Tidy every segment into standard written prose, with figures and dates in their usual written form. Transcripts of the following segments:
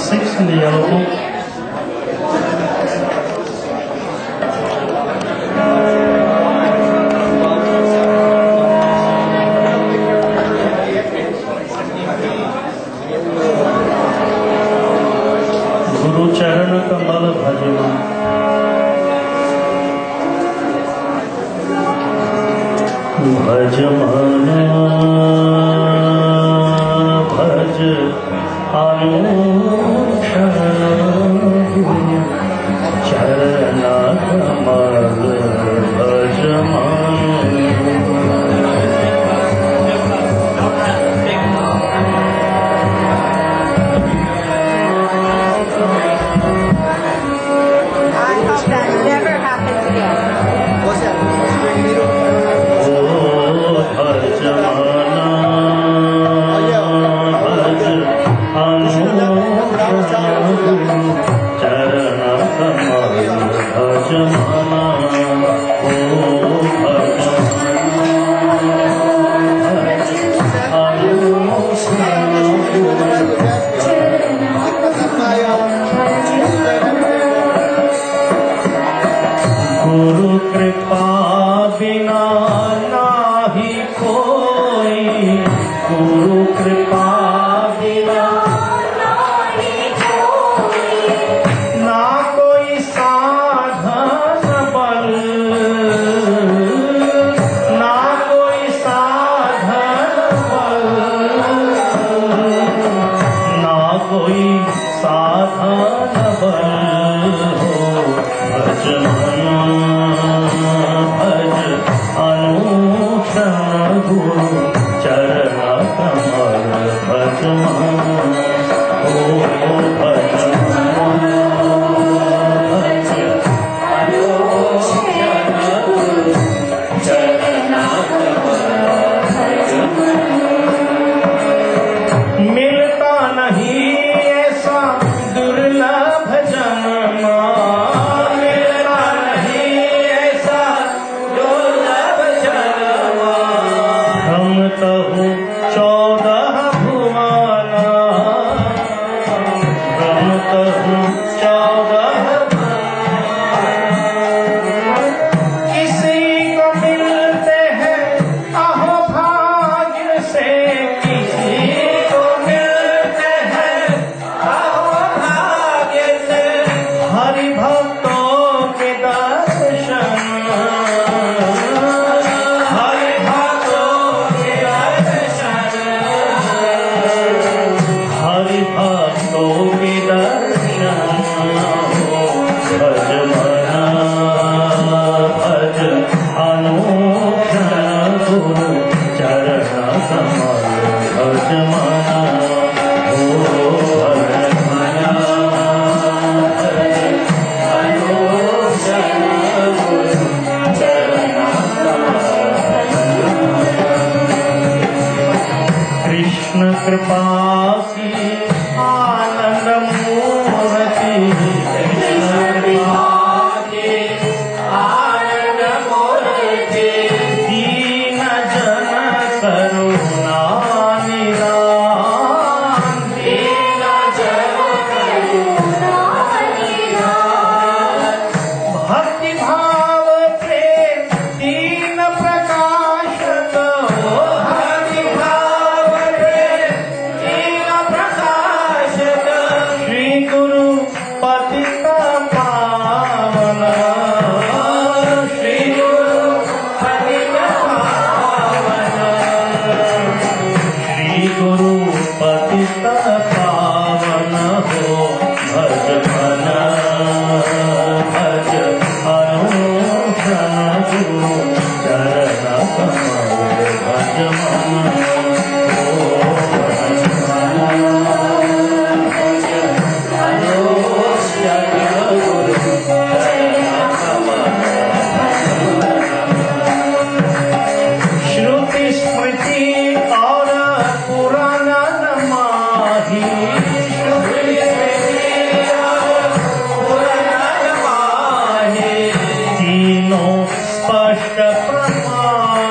6 in the yellow book. गुरु चरण कमल भजना भजमाना भज अनुक्षण चरण कमल गुरु कृपा बिना नाही कोई, गुरु कृपा बिना नाही कोई, ना कोई साधन बल, ना कोई साधन बल, ना कोई साधन बल हो भजमना भज अनुक्षण गुरु चरण कमल भजमना ओ भजमना भज अनुक्षण गुरु चरण कमल भजमना। मिलता नहीं ऐसा दुर्लभ जन्म, कहूँ 14 भुवना, हम कहूँ 14 किसी को मिलते हैं अहो भाग्य से, किसी को मिलते हैं अहो भाग्य से, हरि भक्तों के दर्शन, कृपा की आनंद मूर्ति, कृष्ण कृपा की आनंद मूर्ति, दीन जन करुणा निधान, दीन जन करुणा निधान, भक्ति भाव प्रेम दीन प्रकाशक, भक्ति भाव पावन हो भजमना भज अनुक्षण गुरु चरण कमल भजमना ओ भजमना भज अनुक्षण गुरु चरण कमल भजमना। श्रुति स्मृति और पुराण तीनों स्पष्ट प्रमाण,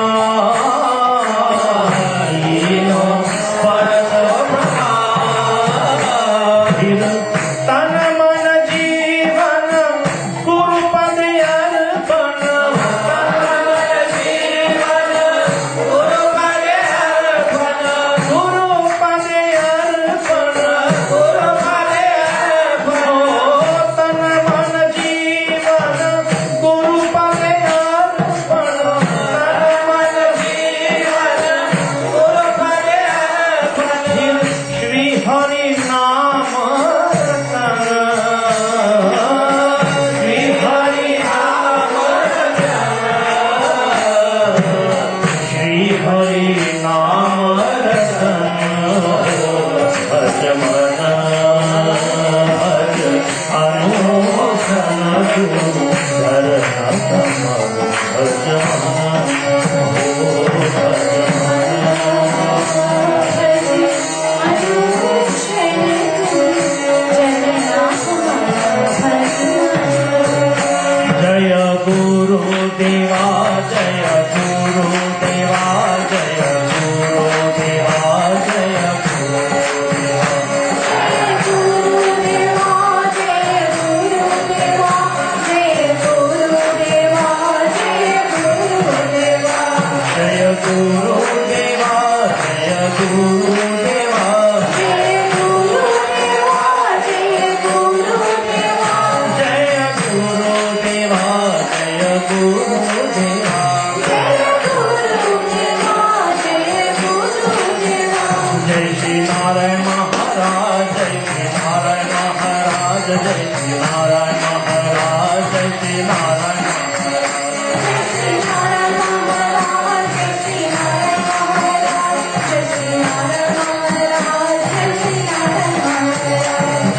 गुरुदेवा जय गुरुदेवा जय गुरुदेवा जय गुरुदेवा जय गुरुदेवा जय गुरुदेवा जय गुरुदेवा जय गुरुदेवा जय श्री नारायण महाराज जय श्री नारायण महाराज जय श्री नारायण महाराज जय श्री नारायण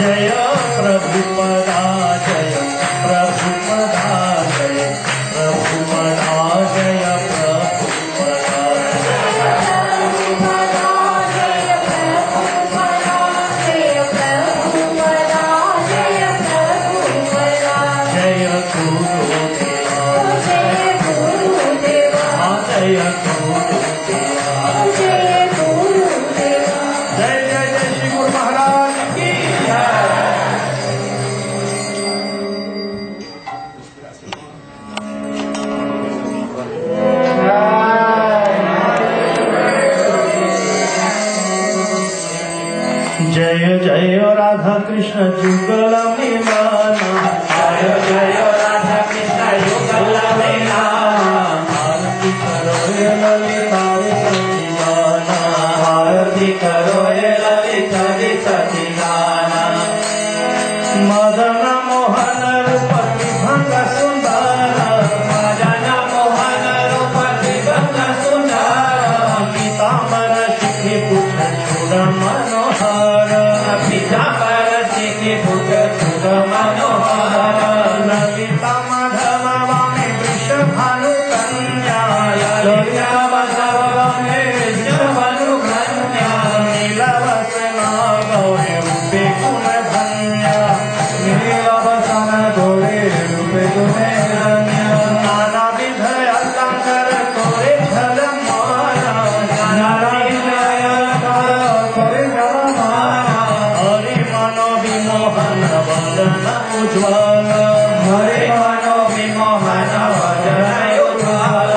जय प्रभुपदा जय प्रभुपदा जय प्रभुपदा जय प्रभुपदा जय गुरुदेवा जय गुरुदेवा जय जय जय श्री गुरु महाराज की जय जय राधा कृष्ण जुगल मिलाना जय जय राधा कृष्ण जुगल मिलाना आरती करो ये ललिता सचिदाना आरती करो ये ललिता सचिदाना मदन मोहन रूप विभंग सुंदर मदन मोहन रूप विभंग सुंदर पीताम्बर शिखि पुछ चूड़ मनोहर पीताम्बर शिखि पुछ चूड़ मनोहर ललिता माधव वामे वृषभानु कन्या ललिता माधव वामे वृषभानु कन्या नीलवसना गौरी रूपे गुण धन्या नीलवसन गौरी रूपे गुण धन्या नाना विध अलंकार तोरे झलमाना नाना विध अलंकार तोरे झलमाना हरि मनो विमोहन वदन उज्ज्वल हरि मनो विमोहन वदन उज्ज्वल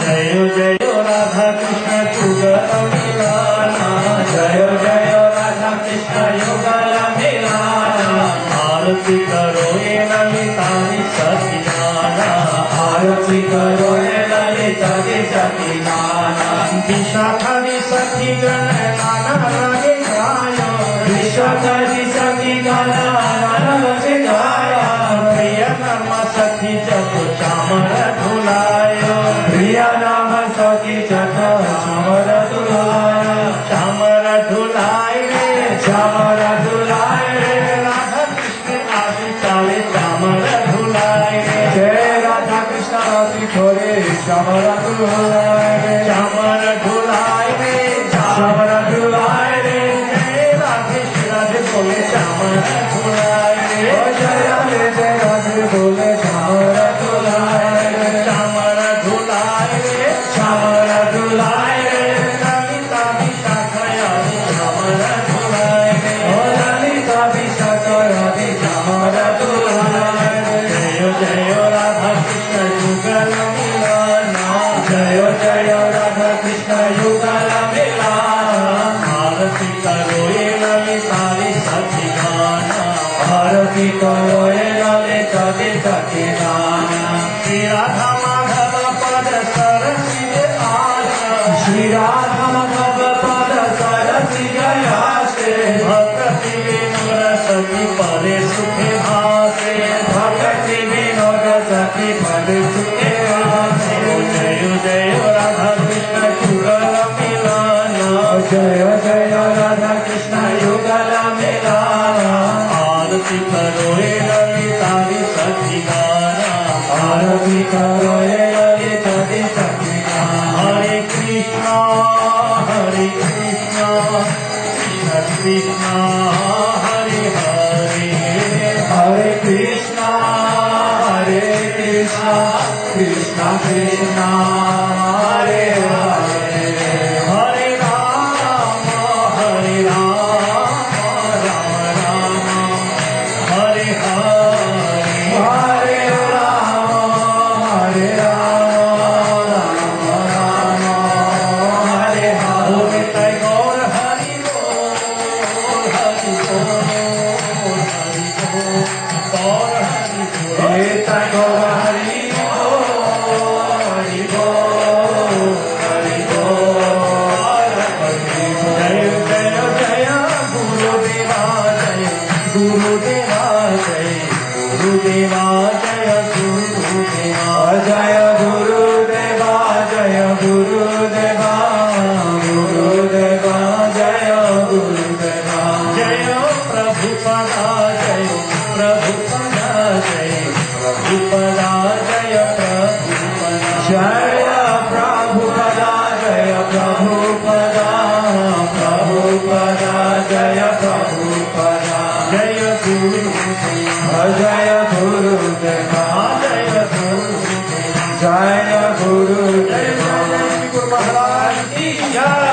जय जय राधा कृष्ण जुगल मिलाना जय जय राधा कृष्ण युगल मिलाना आरती करो ये ललिता सचिदाना आरती करो ये ललिता सचिदाना विशाखा सखी गण नाना लगे गायो विशाखा सखी गण नाना लगे गायो प्रिय नाम सखी जप चामर धुलायो प्रिय नाम सखी जप चामर धुलायो चामर धुलाय रे चामर धुलाय रे राधा कृष्ण आदि चाले चामर धुलाय रे जय राधा कृष्ण आदि छोरे चामर धुलाय रे चामर धुलाय रे चामर धुलाय रे जय राधे श्री राधे बोले चामर धुलाय रे जय राधे बोले चामर धुलाय रे चामर धुलाय रे चामर धुलाय रे ललिता विशाखा आदि चामर धुलाय रे ललिता विशाखा आदि चामर धुलाय रे जय जय राधा कृष्ण जुगल मिलाना जय जय राधा कृष्ण युगल मिलाना आरती करो ये ललिता सचिदाना आरती करो ये ललिता सचिदाना श्री राधा माधव पद सरसिज आस श्री राधा माधव पद सरसिज आस भक्ति विनोद सखी परे सुखे भासे भक्ति विनोद सखी परे सुखे भासे जय जय राधा कृष्ण जुगल मिलाना जय जय राधा कृष्ण युगल मिलाना आरती करो ये ललिता सचिदाना आरती करो ये ललिता सचिदाना हरे Krishna Krishna Krishna Hare Hare Hare Krishna Krishna Krishna Hare Hare Hare Ram Ram Ram Hare Hare Hare Ram Ram Ram Prabhupada, Prabhupada, Jaya Prabhupada, Jaya Gurudeva, Jaya Gurudeva, Jaya Gurudeva, Jaya Gurudeva, Guru Maharaj ki Jai.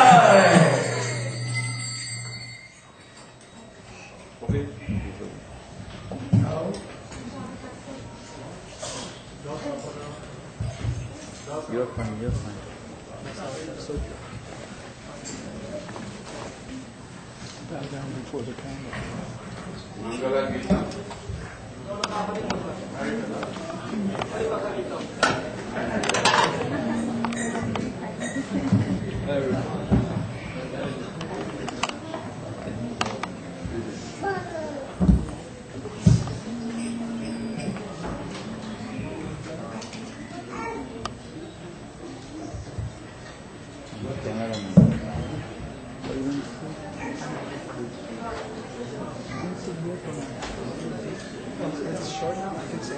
You're fine, you're fine. Bow down before the camera. It's short now, I can say.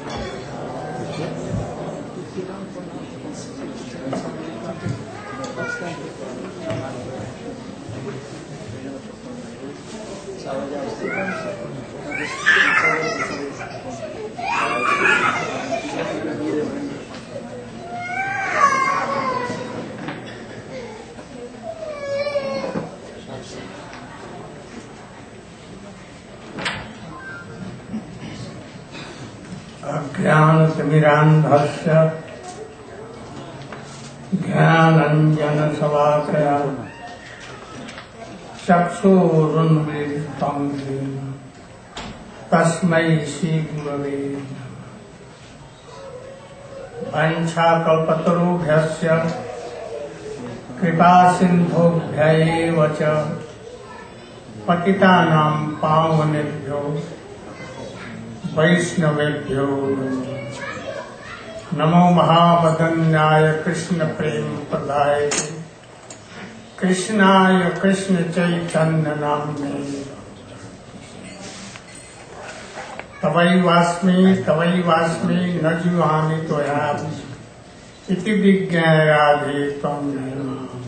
ज्ञानतिमिरान्धस्य ज्ञानाञ्जनशलाकया चक्षुरुन्मीलितं येन तस्मै श्रीगुरवे नमः। वाञ्छाकल्पतरुभ्यश्च कृपासिन्धुभ्यैव च पतितानां पावनेभ्यो वैष्णवेभ्यो नमो महावदन्याय कृष्ण प्रेम प्रदाय कृष्णाय कृष्ण चैतन्य नाम्ने तवैवास्मि न जीवामि त्वया इति विज्ञाय राधे त्वं निर्मामि।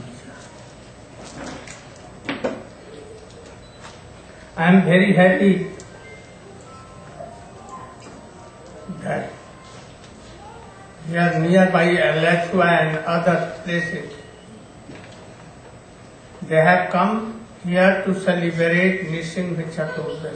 I am very happy that here nearby Alachua and other places, they have come here to celebrate Nrisimhadeva.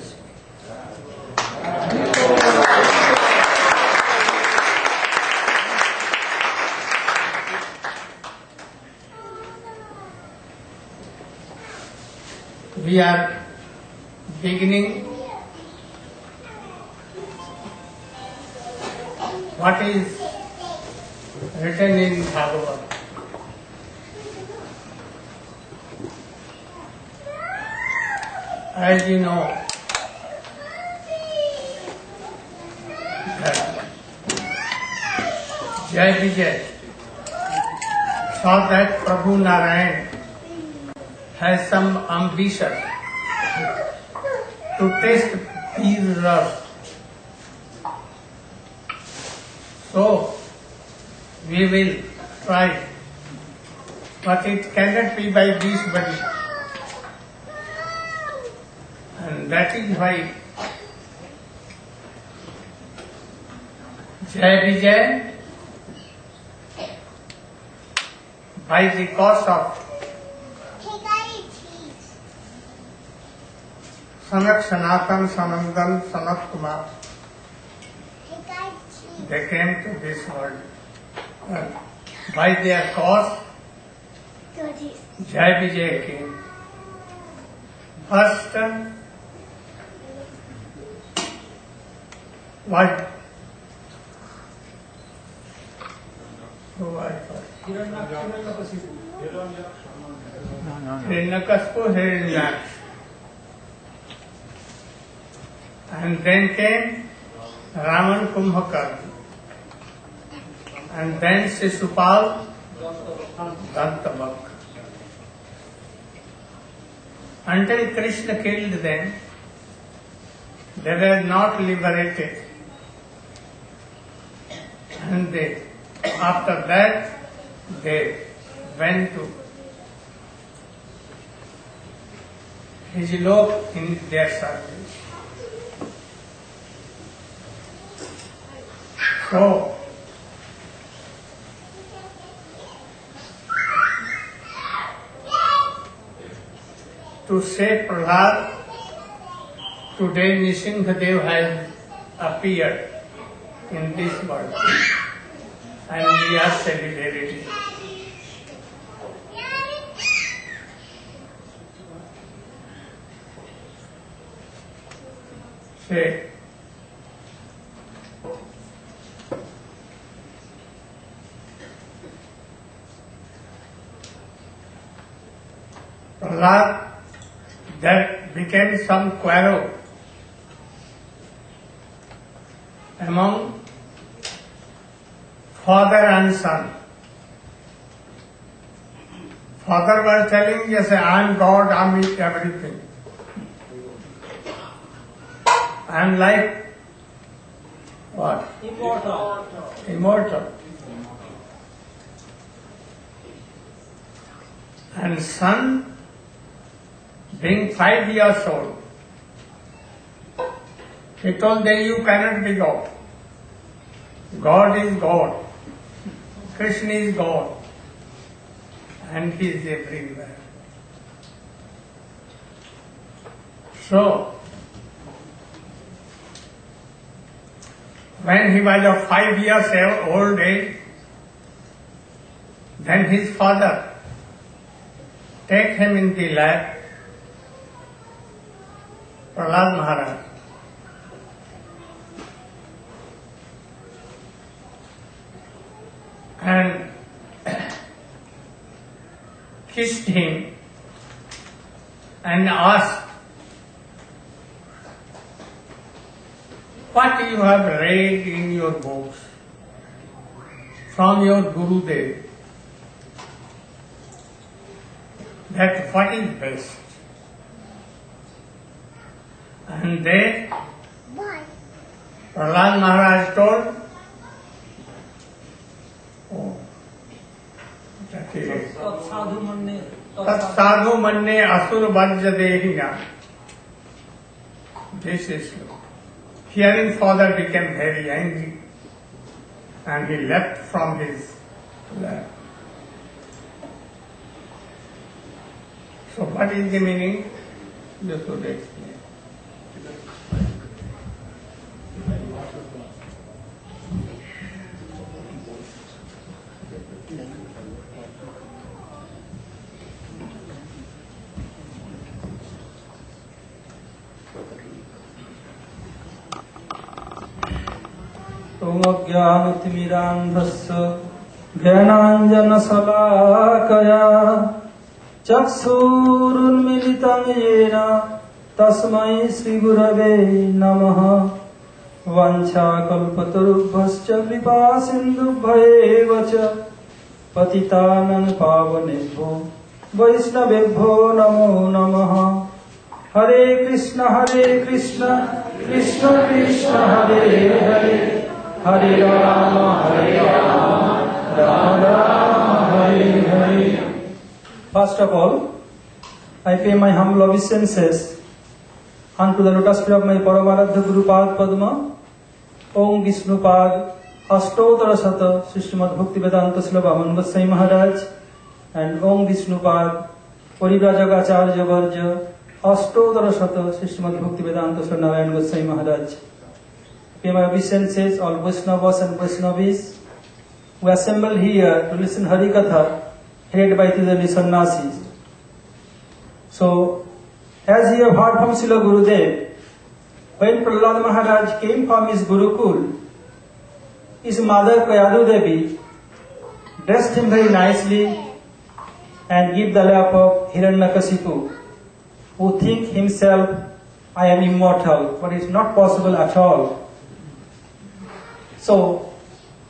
We are beginning what is written in Bhagavad. As you know, that Jai Vijay saw that Prabhu Narayan has some ambition to test these rubs. So, we will try, but it cannot be by this body. And that is why Jai Vijay, by the cost of Sanak Sanatan Sanandan Sanat Kumar, they came to this world. And by their cause, Jai Vijay came. First, what? Who was first? Hiranyakashipu, Hiranyaksha. And then came Raman Kumbhakarna. And then Shishupal, Dantabhak. Until Krishna killed them, they were not liberated. And after that, they went to is eloped in their service. So, to say Prahlad, today Nrisimhadeva has appeared in this world and we are celebrating. Say, Prahlad, there became some quarrel among father and son. Father was telling, yes, I am God, I am everything. I am like what? Immortal. And son, being 5 years old, he told that you cannot be God. God is God. Krishna is God. And he is everywhere. So, when he was of 5 years old age, then his father take him in the lap, Prahlad Maharaj. And kissed him and asked, what you have read in your books from your Gurudev, that what is best? And then Prahlad Maharaj told, Tat sadhu manne asur vajja dehiya. This is true. Hearing father became very angry and he left from his lap. So what is the meaning? You should explain. ज्ञानतिमिरान्धस्य ज्ञानाञ्जनशलाकया चक्षुरुन्मीलितं येन तस्मै श्रीगुरवे नमः। वाञ्छाकल्पतरुभ्यश्च कृपासिन्धुभ्येव च पतितानां पावनेभ्यो वैष्णवेभ्यो नमो नमः। हरे कृष्ण कृष्ण कृष्ण हरे हरे, हरे Ram Ram Ram Hare Hare. First of all, I pay my humble obeisances unto the lotus feet of my Paramaradha Guru Pad Padma, Om Vishnu Pad, Ashtotara Sata, Srimad Bhakti Vedanta Srila Nrisimhadeva Maharaj, and Om Vishnu Pad, Parivrajagacharya Varja, Ashtotara Sata, Srimad Bhakti Vedanta Srila Narayan Goswami Maharaj. Pay my obeisances, all Vaishnavas and Vaishnavis who assemble here to listen Hari Katha, headed by the sannyasis. So, as you have heard from Srila Gurudev, when Prahlad Maharaj came from his Gurukul, his mother Kayadu Devi dressed him very nicely and gave the lap of Hiranyakasipu, who think himself, I am immortal, but it is not possible at all. So,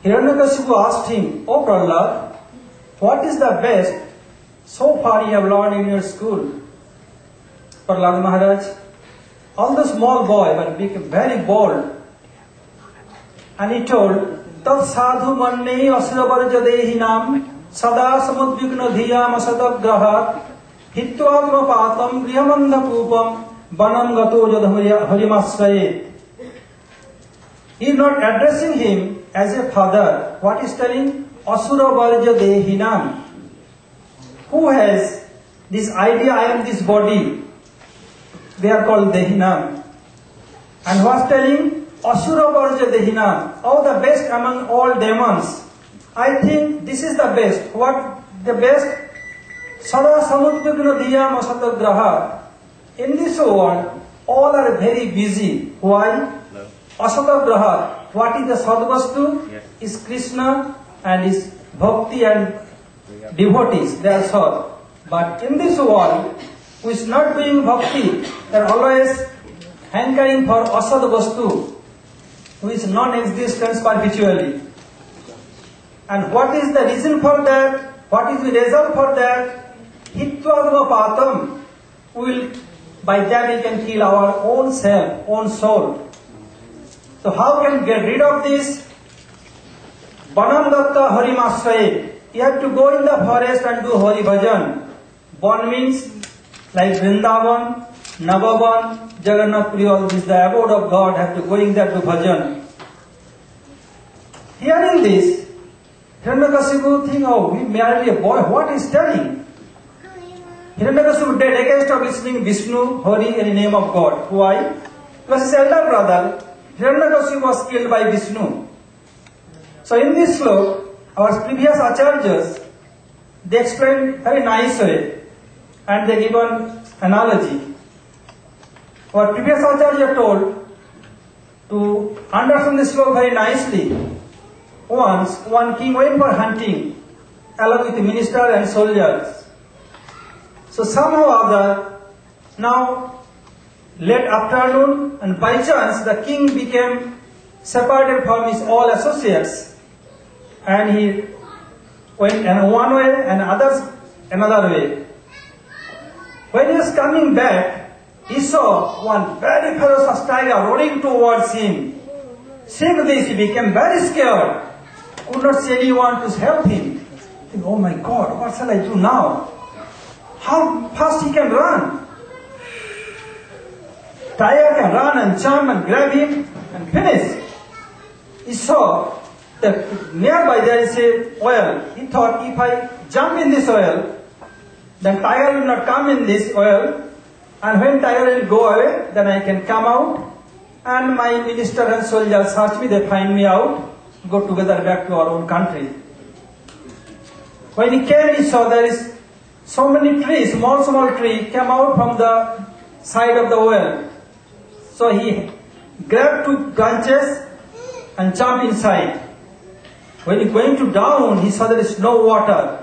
Hiranyakasipu asked him, O Prahlad, what is the best so far you have learned in your school? Prahlad Maharaj, although small boy, but became very bold. And he told, Tat sadhu manne asuravarja dehinam sada samudvigna dhiyam asadagrahat Hitvadvapatam Griyamandapupam Banam Gato Jodha Harimasraye. He is not addressing him as a father. What is telling? Asura Varja Dehinam. Who has this idea, I am this body? They are called Dehinam. And what's telling? Asura Varja Dehinam. Oh, the best among all demons. I think this is the best. What the best? Sada Samudvigna Diyam Asatagraha. In this world, all are very busy. Why? Asatagraha. What is the Sadvastu? Yes. Is Krishna and is Bhakti and devotees. They are Sad. But in this world, who is not doing Bhakti, they are always hankering for Asad Vastu, who is non-existence perpetually. And what is the reason for that? What is the result for that? Hitvadva patam. By that we can kill our own self, own soul. So how can we get rid of this? Banam datta harimasraye. You have to go in the forest and do Hari Bhajan. Ban means like Vrindavan, Navavan, Jagannath Puri, all this, the abode of God, have to go in there to Bhajan. Hearing this, Hiranyakashipu think, oh, we married a boy, what is telling? Hiranyakashipu dead against of listening Vishnu, Hari, in the name of God. Why? Because his elder brother, Hiranyakashipu, was killed by Vishnu. So in this slok, our previous acharyas, they explained very nice way, and they give an analogy. Our previous acharya told, to understand this slok very nicely, once one king went for hunting along with the minister and soldiers. So somehow or other, now late afternoon, and by chance the king became separated from his all associates, and he went in one way and others another way. When he was coming back, he saw one very ferocious tiger running towards him. Seeing this, he became very scared. Could not see anyone to help him. Think, oh my God, what shall I do now? How fast he can run? Tiger can run and jump and grab him and finish. He saw that nearby there is a well. He thought, if I jump in this well, then tiger will not come in this well, and when tiger will go away, then I can come out, and my minister and soldiers search me, they find me out, go together back to our own country. When he came, he saw there is so many trees, small tree came out from the side of the well. So he grabbed two branches and jumped inside. When he going to down, he saw there is no water.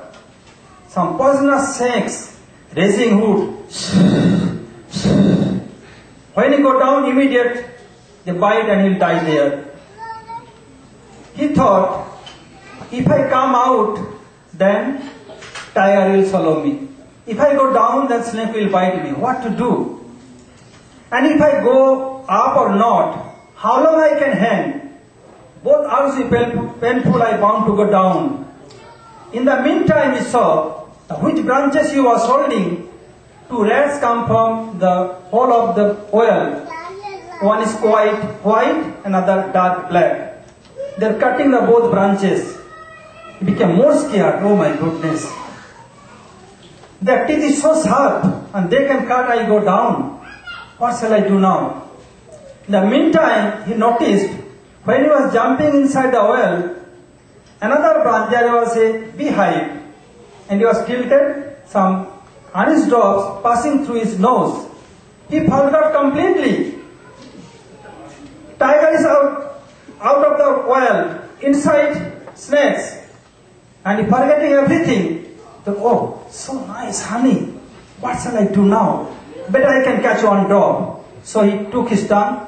Some poisonous snakes raising hood. When he go down, immediate they bite and he'll die there. He thought, if I come out, then tiger will swallow me. If I go down, then snake will bite me. What to do? And if I go up or not, how long I can hang? Both arms are painful, I bound to go down. In the meantime, he saw which branches he was holding. Two rats come from the hole of the well. One is quite white, another dark black. They are cutting the both branches. He became more scared. Oh my goodness. Their teeth is so sharp and they can cut, I go down. What shall I do now? In the meantime, he noticed when he was jumping inside the well, another branch, there was a beehive, and he was tilted, some honey drops passing through his nose. He forgot completely. Tiger is out of the well, inside snakes, and he forgetting everything. So, oh, so nice honey. What shall I do now? Better I can catch one drop. So he took his tongue,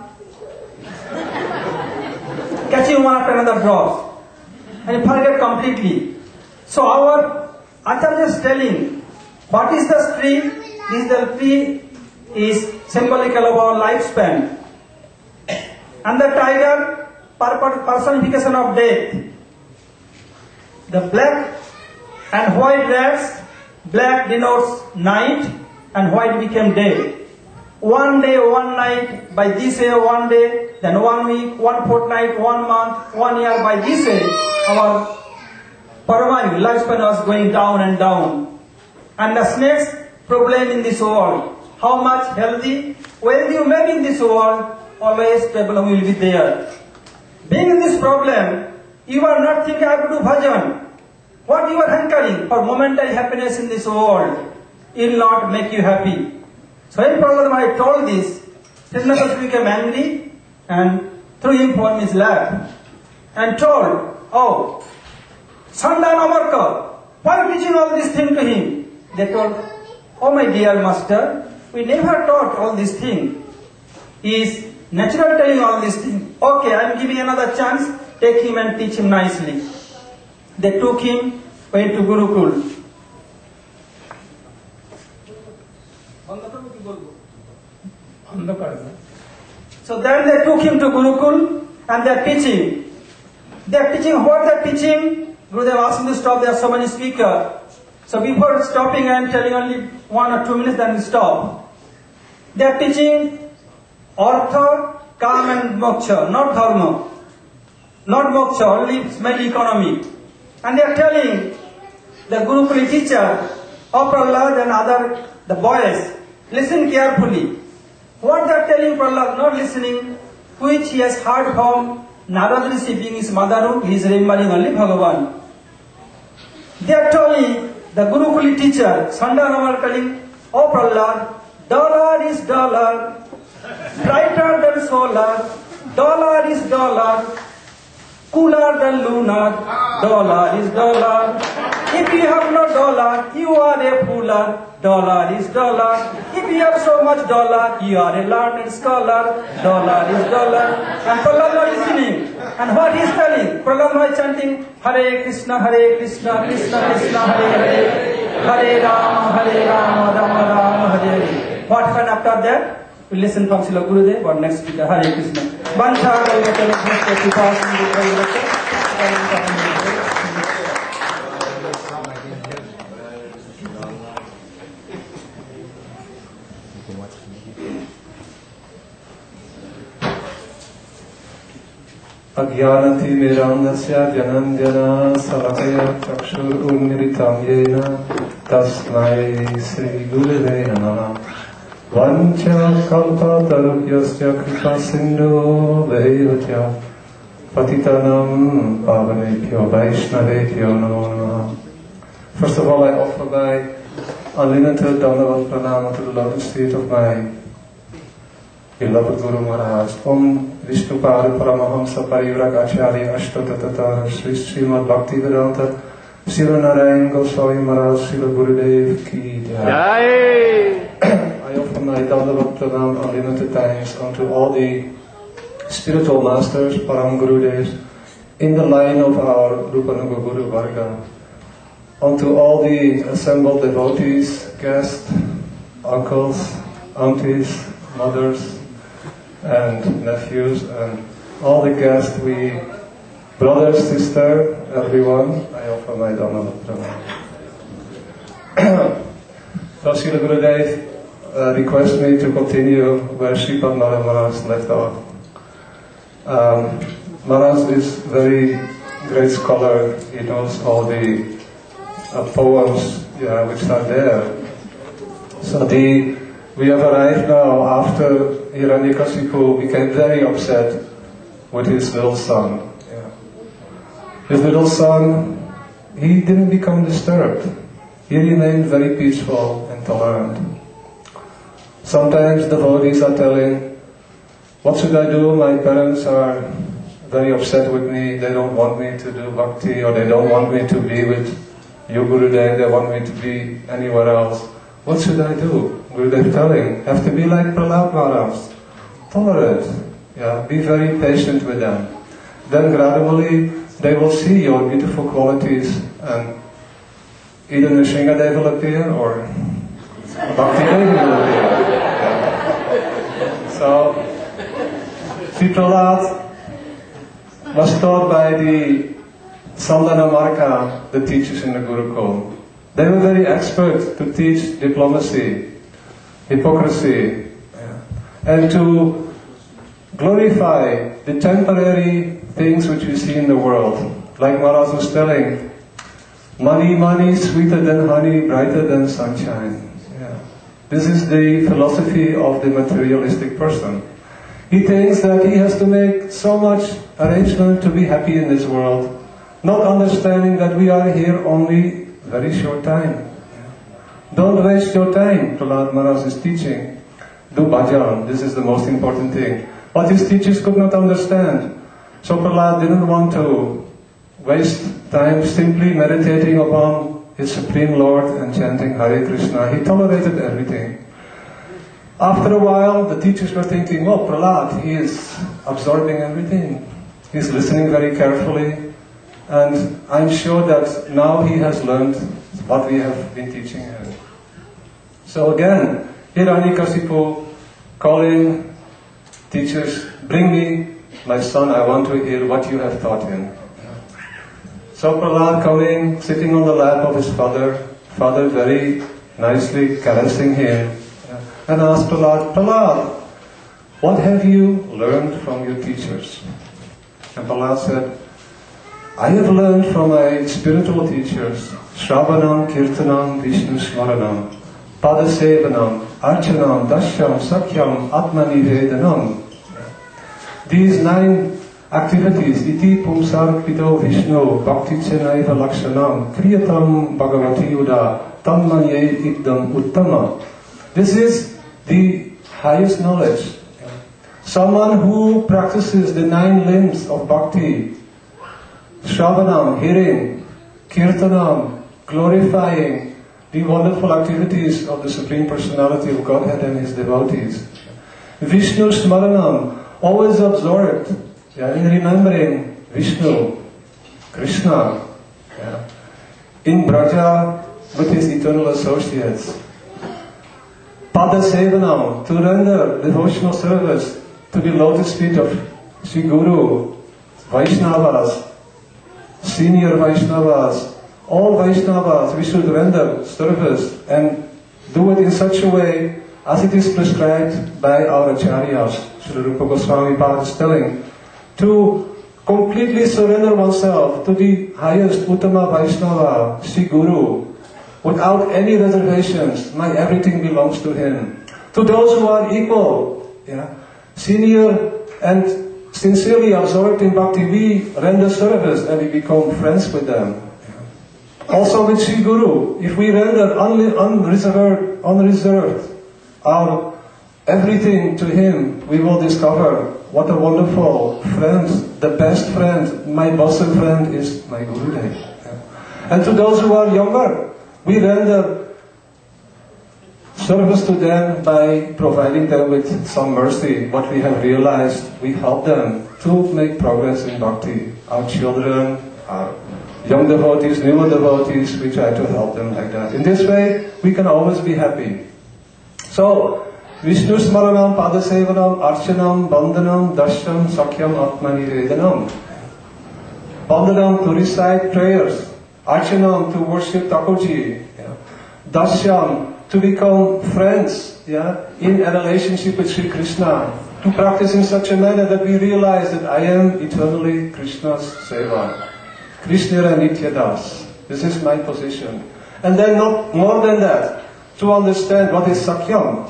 catching one after another drop, and he forget completely. So our Acharya is telling, what is the tree? The tree is symbolical of our lifespan. And the tiger, personification of death. The black and white rats Black denotes night and white became day. One day, one night, by this way, one day, then 1 week, 1 fortnight, 1 month, 1 year, by this way, our Paramayu lifespan was going down and down. And the next problem in this world, how much healthy, wealthy you may be in this world, always problem will be there. Being in this problem, you are not thinking I have to do bhajan. What you are hankering for momentary happiness in this world, it will not make you happy. So when Prahlad Maharaj told this, Krishna became angry and threw him from his lap and told, oh, Sandan Amarka, why teaching all these things to him? They told, oh my dear master, we never taught all these things. He is natural telling all these things. Okay, I am giving another chance, take him and teach him nicely. They took him, went to Gurukul. So then they took him to Gurukul and they are teaching. They are teaching what they are teaching. Gurudev asked him to stop, there are so many speakers. So before stopping I am telling only 1 or 2 minutes, then we stop. They are teaching Artha, Kam and Moksha, not Dharma. Not Moksha, only merely economy. And they are telling the Gurukuli teacher, of Prahlad and other, the boys, listen carefully. What they are telling Prahlad, not listening, which he has heard from Narad Rishi being his mother, he is remembering only Bhagavan. They are telling the Gurukuli teacher, Sandanamar telling, oh Prahlad, dollar is dollar, brighter than solar, dollar is dollar, cooler than lunar, dollar is dollar. If you have no dollar, you are a fooler, dollar is dollar. If you have so much dollar, you are a learned scholar, dollar is dollar. And Prahlad was listening. And what he is telling? Prahlad was chanting, Hare Krishna, Krishna Krishna, Hare Hare, Hare Rama, Rama Rama, Hare Hare. What happened after that? We listen from Srila Gurudev or next speaker, Hare Krishna. Bantha Ajnanatimirandasya janandjana salakaya chakshur unmiritam yena tasmai Sri Gurave Namaha. Vancha kalpa tarupyasya kripa sindhu vehivacya patitanam pavanebhyo vaishnavebhyo namo namaha. First of all, I offer my unlimited Dandavat Pranama to the lotus feet of my beloved Guru Maharaj. Om Vishnupada Paramahamsa Parivrak Acharya Ashtatatatar Sri Srimad Bhaktivedanta Srila Narayan Goswami Maharaj Srila Gurudev Ki Jai. I offer my Dandavat Pranam unlimited thanks unto all the spiritual masters, Param Gurudevs, in the line of our Rupanuga Guru Varga, unto all the assembled devotees, guests, uncles, aunties, mothers, and nephews, and all the guests, brothers, sister, everyone, I offer my Dandavat Pranam. So Srila Gurudev requests me to continue where Sripad Maharaj left off. Maharaj is a very great scholar. He knows all the poems which are there. So we have arrived now after Hiranyakasipu became very upset with his little son. His little son, he didn't become disturbed. He remained very peaceful and tolerant. Sometimes devotees are telling, what should I do? My parents are very upset with me. They don't want me to do bhakti, or they don't want me to be with you, Gurudev. They want me to be anywhere else. What should I do? Gurudev telling, have to be like Prahlad Maharaj. Tolerate. Be very patient with them. Then gradually they will see your beautiful qualities, and either Nrisimhadeva will appear or Bhakti Devi will appear. So, Sri Prahlad was taught by the Sandana Marka, the teachers in the Gurukul. They were very expert to teach diplomacy, hypocrisy, and to glorify the temporary things which we see in the world. Like Maharaj was telling, money, money, sweeter than honey, brighter than sunshine. This is the philosophy of the materialistic person. He thinks that he has to make so much arrangement to be happy in this world, not understanding that we are here only very short time. Don't waste your time, Prahlad Maharaj is teaching. Do bhajan, this is the most important thing. But his teachers could not understand. So Prahlad didn't want to waste time simply meditating upon his Supreme Lord and chanting Hare Krishna. He tolerated everything. After a while, the teachers were thinking, oh, Prahlad, he is absorbing everything. He's listening very carefully. And I'm sure that now he has learned what we have been teaching him. So again, Hiranyakasipu calling teachers, bring me my son, I want to hear what you have taught him. So Prahlad coming, sitting on the lap of his father very nicely caressing him, and asked Prahlad, Prahlad, what have you learned from your teachers? And Prahlad said, I have learned from my spiritual teachers, Shravanam, Kirtanam, Vishnu Smaranam, Padasevanam, Archanam, Dashyam, Sakyam, Atmanivedanam. These 9 activities, iti pumsarpito Vishnu, bhakti chenaiva lakshanam, kriyatam bhagavati uda, tammanye idam uttama. This is the highest knowledge. Someone who practices the 9 limbs of bhakti, Shravanam, hearing, Kirtanam, glorifying the wonderful activities of the Supreme Personality of Godhead and His devotees. Vishnu Smaranam, always absorbed in remembering Vishnu, Krishna, in Braja with his eternal associates. Padasevanam, to render devotional service to the lotus feet of Sri Guru, Vaishnavas, senior Vaishnavas, all Vaishnavas, we should render service and do it in such a way as it is prescribed by our Acharyas. Srila Rupa Goswami Pad is telling, to completely surrender oneself to the highest Uttama Vaishnava, Sri Guru, without any reservations. My everything belongs to him. To those who are equal, senior and sincerely absorbed in bhakti, we render service and we become friends with them. Also with Sri Guru, if we render unreserved our everything to him, we will discover what a wonderful friend, the best friend, my bosom friend is my Gurudev. And to those who are younger, we render service to them by providing them with some mercy. What we have realized, we help them to make progress in bhakti. Our children, our young devotees, newer devotees, we try to help them like that. In this way, we can always be happy. So, Vishnu Smaranam, Padasevanam, Archanam, Bandhanam, Dashyam, Sakyam, Atmanivedanam. Bandhanam, to recite prayers. Archanam, to worship Thakurji. Dashyam, to become friends, in a relationship with Sri Krishna. To practice in such a manner that we realize that I am eternally Krishna's seva. Krishna Nityadas. This is my position. And then not more than that, to understand what is Sakyam.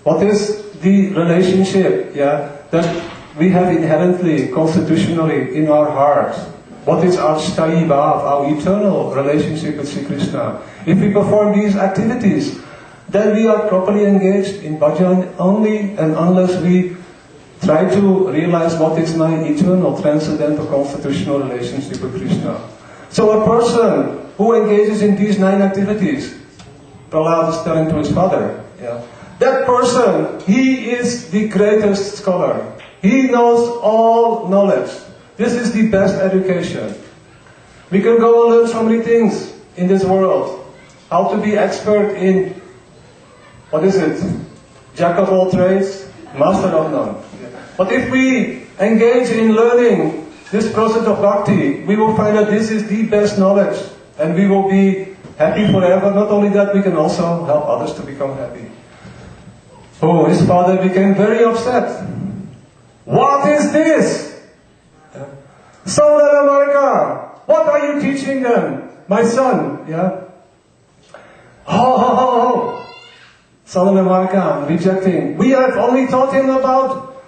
What is the relationship, that we have inherently, constitutionally in our heart? What is our Sthayi Bhav, our eternal relationship with Sri Krishna? If we perform these activities, then we are properly engaged in bhajan only and unless we try to realize what is my eternal, transcendental, constitutional relationship with Krishna. So a person who engages in these 9 activities, Prahlad is telling to his father, that person, he is the greatest scholar. He knows all knowledge. This is the best education. We can go and learn so many things in this world. How to be expert in, what is it? Jack of all trades, master of none. But if we engage in learning this process of bhakti, we will find that this is the best knowledge. And we will be happy forever. Not only that, we can also help others to become happy. Oh, his father became very upset. What is this? Southern America, what are you teaching them? My son, yeah? Oh. Southern America, rejecting. We have only taught him about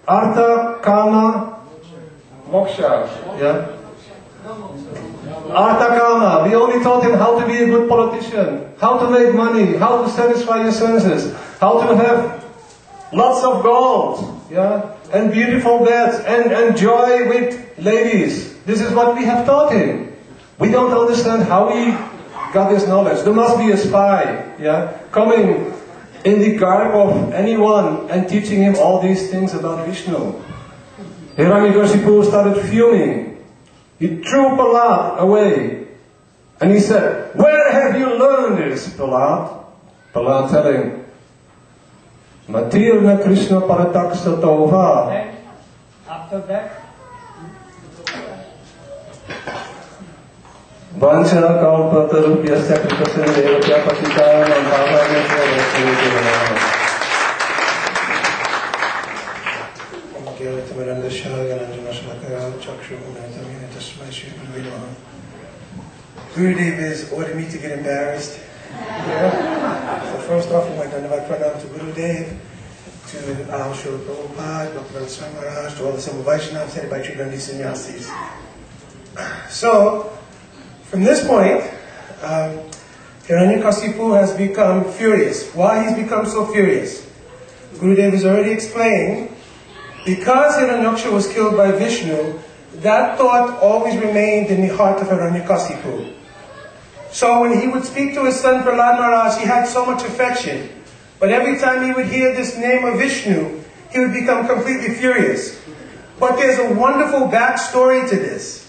Artha, Kama, Moksha, yeah? Artha, Kama, we only taught him how to be a good politician, how to make money, how to satisfy your senses, how to have lots of gold, yeah? And beautiful beds, and joy with ladies. This is what we have taught him. We don't understand how he got this knowledge. There must be a spy, yeah, coming in the garb of anyone and teaching him all these things about Vishnu. Hiranyakashipu started fuming. He threw Prahlad away. And he said, "Where have you learned this, Prahlad?" Prahlad telling, "Mathura Krishna Parataksa Tova." And after that, Vancha Kalpatarupyasya Kripasya Devakya Patitaya Bhavanyasya Vasudevaya. Gurudev has ordered me to get embarrassed. So first off, my Dandavad Pranam to Gurudev, to Srila Prabhupada, Dr. Nrisimhadeva, to all the Simple Vaishnavas headed by Sri Sannyasis. So, from this point, Hiranyakashipu has become furious. Why he's become so furious? Gurudev has already explained, because Hiranyaksha was killed by Vishnu, that thought always remained in the heart of Hiranyakashipu. So when he would speak to his son Prahlad Maharaj, he had so much affection. But every time he would hear this name of Vishnu, he would become completely furious. But there's a wonderful backstory to this.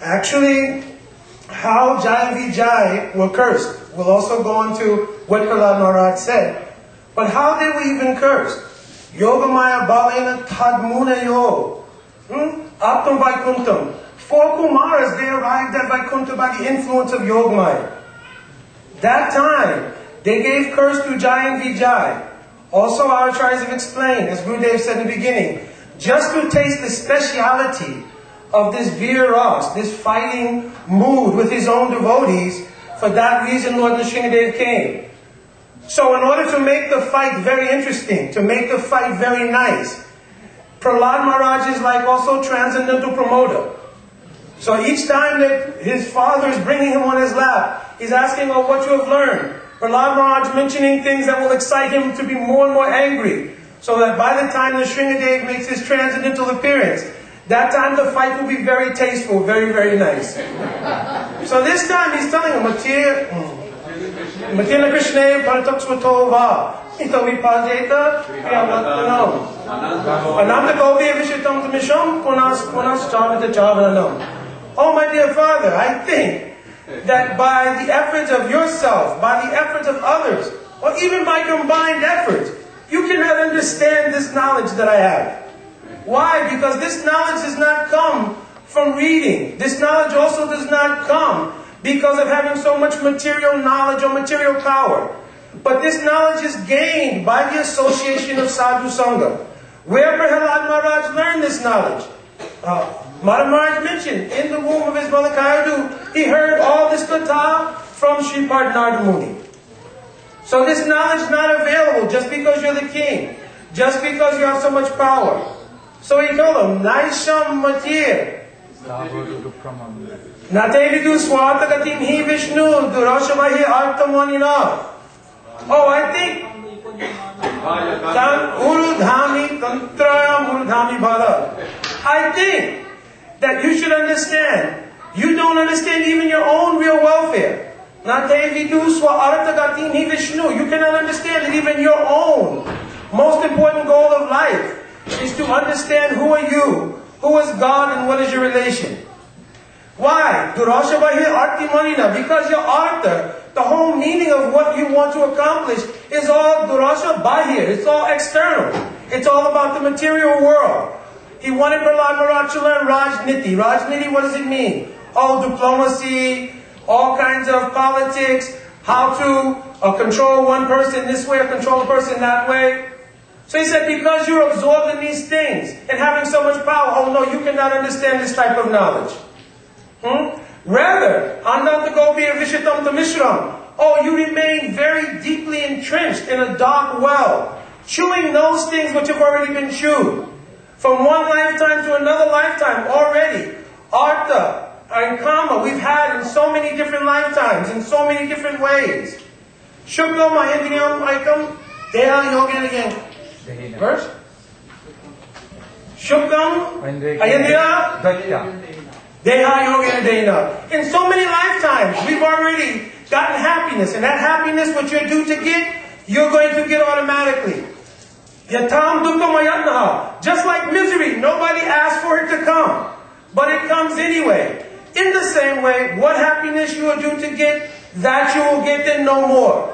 Actually, how Jai and Vijay were cursed. We'll also go into what Prahlad Maharaj said. But how they were even cursed? Yogamaya Balena Tadmuna Yo. Aptam Vaikuntam. 4 Kumaras, they arrived at Vaikuntha by the influence of Yogamaya. That time, they gave curse to Jai and Vijay. Also, our acharyas have explained, as Gurudev said in the beginning, just to taste the speciality of this Veer Ras, this fighting mood with his own devotees, for that reason Lord Nrisimhadeva came. So in order to make the fight very interesting, to make the fight very nice, Prahlad Maharaj is like also transcendental promoter. So each time that his father is bringing him on his lap, he's asking, "Oh, what you have learned?" Prahlad Maharaj mentioning things that will excite him to be more and more angry, so that by the time the Nrisimhadeva makes his transcendental appearance, that time the fight will be very tasteful, very, very nice. So this time he's telling him, Mathura Krishna Parataksvatova, Ito Vipajeta, Vyamatanam. Anamta Govi Vishitam Tamisham, Punas Chavita Chavananam. Oh, my dear father, I think that by the efforts of yourself, by the efforts of others, or even by combined efforts, you cannot understand this knowledge that I have. Why? Because this knowledge does not come from reading. This knowledge also does not come because of having so much material knowledge or material power. But this knowledge is gained by the association of Sadhu Sangha. Where Prahlad Maharaj learned this knowledge? Madhava Maharaj mentioned, in the womb of his mother Kayadu, he heard all this katha from Shripad Narada Muni. So this knowledge is not available just because you're the king, just because you have so much power. So he told him, Naisham Matir. Natevidu Swatagatim Hi Vishnu Durashavahi Artamanina. Oh, I think Urudhami Tantraya Urudhami Bhala. I think that you should understand. You don't understand even your own real welfare. Natevidu Swatagatim Hi Vishnu. You cannot understand that even your own most important goal of life is to understand who are you, who is God, and what is your relation. Why? Durashavahir Arti Manina. Because your artha, the whole meaning of what you want to accomplish, is all Durasha Bahir. It's all external. It's all about the material world. He wanted Prahlad Maharaj to learn Rajniti. Rajniti, what does it mean? Oh, diplomacy, all kinds of politics, how to control one person this way or control a person that way. So he said, because you're absorbed in these things and having so much power, oh no, you cannot understand this type of knowledge. Rather, Ananta Gopi Vishitam Tamishram. Oh, you remain very deeply entrenched in a dark well, chewing those things which have already been chewed. From one lifetime to another lifetime already. Artha and Kama we've had in so many different lifetimes, in so many different ways. Shuklam Ahindriyam Aikam Deha Yogin again. Verse? Shuklam Ahindriya Deha Yogin Dena. In so many lifetimes, we've already gotten happiness, and that happiness, what you're due to get, you're going to get automatically. Yatam dukkam ayatnaha. Just like misery, nobody asked for it to come, but it comes anyway. In the same way, what happiness you are due to get, that you will get and no more.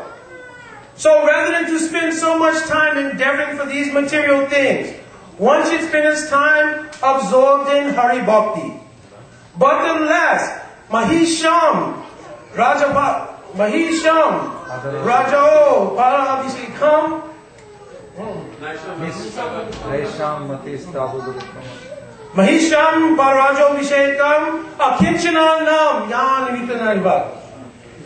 So rather than to spend so much time endeavoring for these material things, one should spend his time absorbed in Hari Bhakti. But unless Mahisham Rajao Parabhishekam Mahisham Parajo Vishekam Akinchananam Yan.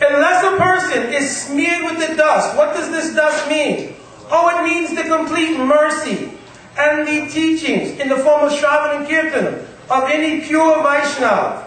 Unless a person is smeared with the dust, what does this dust mean? Oh, it means the complete mercy and the teachings in the form of Shravan and Kirtan of any pure Vaishnava.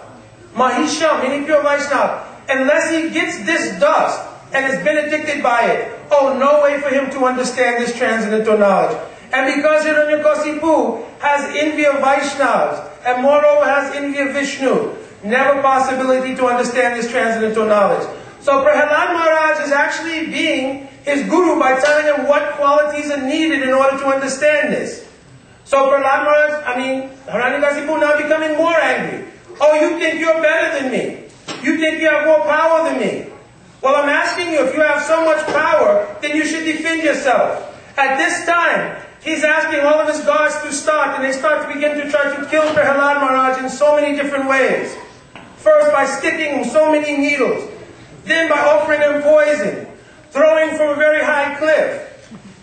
Mahisham, any pure Vaishnava. Unless he gets this dust and is benedicted by it, oh, no way for him to understand this transcendental knowledge. And because Hiranyakasipu has envy of Vaishnavas, and moreover has envy of Vishnu, never possibility to understand this transcendental knowledge. So Prahalad Maharaj is actually being his guru by telling him what qualities are needed in order to understand this. So Prahalad Maharaj, Hiranyakasipu now becoming more angry. Oh, you think you're better than me? You think you have more power than me? Well, I'm asking you, if you have so much power, then you should defend yourself. At this time, he's asking all of his guards to start, and they start to begin to try to kill Prahalad Maharaj in so many different ways. First, by sticking him so many needles. Then by offering him poison. Throwing from a very high cliff.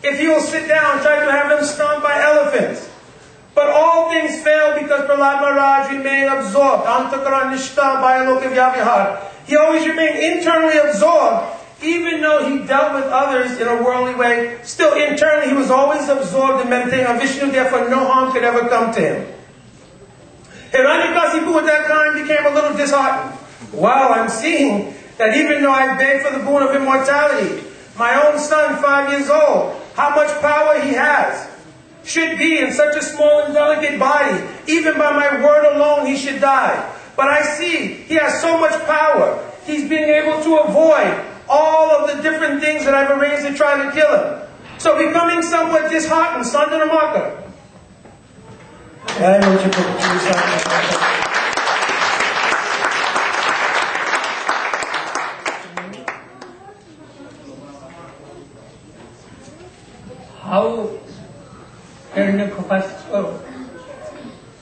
If he will sit down, try to have him stomped by elephants. But all things fail because Prahalad Maharaj remained absorbed. Antakara Nishta Bayaloka Vyavihar. He always remained internally absorbed, even though he dealt with others in a worldly way. Still internally he was always absorbed in meditating on Vishnu, therefore no harm could ever come to him. Hiranyakasipu at that time became a little disheartened. Wow, I'm seeing that even though I begged for the boon of immortality, my own son, 5 years old, how much power he has, should be in such a small and delicate body. Even by my word alone, he should die. But I see he has so much power. He's being able to avoid all of the different things that I've arranged to try to kill him. So becoming somewhat disheartened, Sandhanamaka. How Hiranyakasipu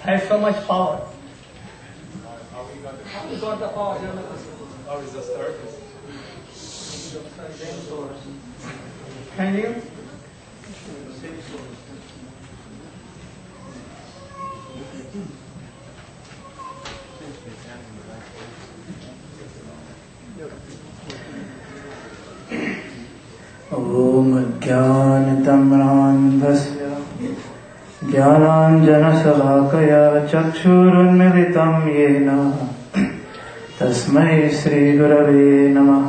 has so much power. How he got the power? How is the start? Can you? Om Jnanatammrandhasya Jnananjanasalakaya Chakshurunmilitam Yena Tasmai Sri Gurave Namah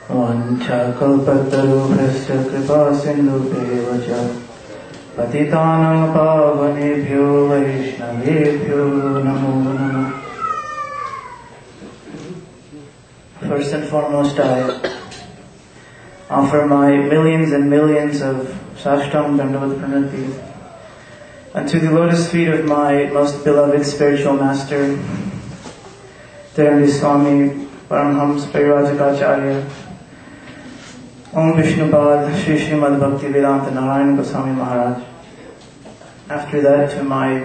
Vanchakalpatarubhyasya Kripa Sindhubheva Patitanam Pavanebhyo Vaishnavebhyo Namo Namah. First and foremost, I offer my millions and millions of Sashtang Dandavat Pranati unto the lotus feet of my most beloved spiritual master, Nrisimhadeva Paramhams Parivrajagacharya, Om Vishnupad Shri Srimad Bhakti Vedanta Narayana Goswami Maharaj. After that, to my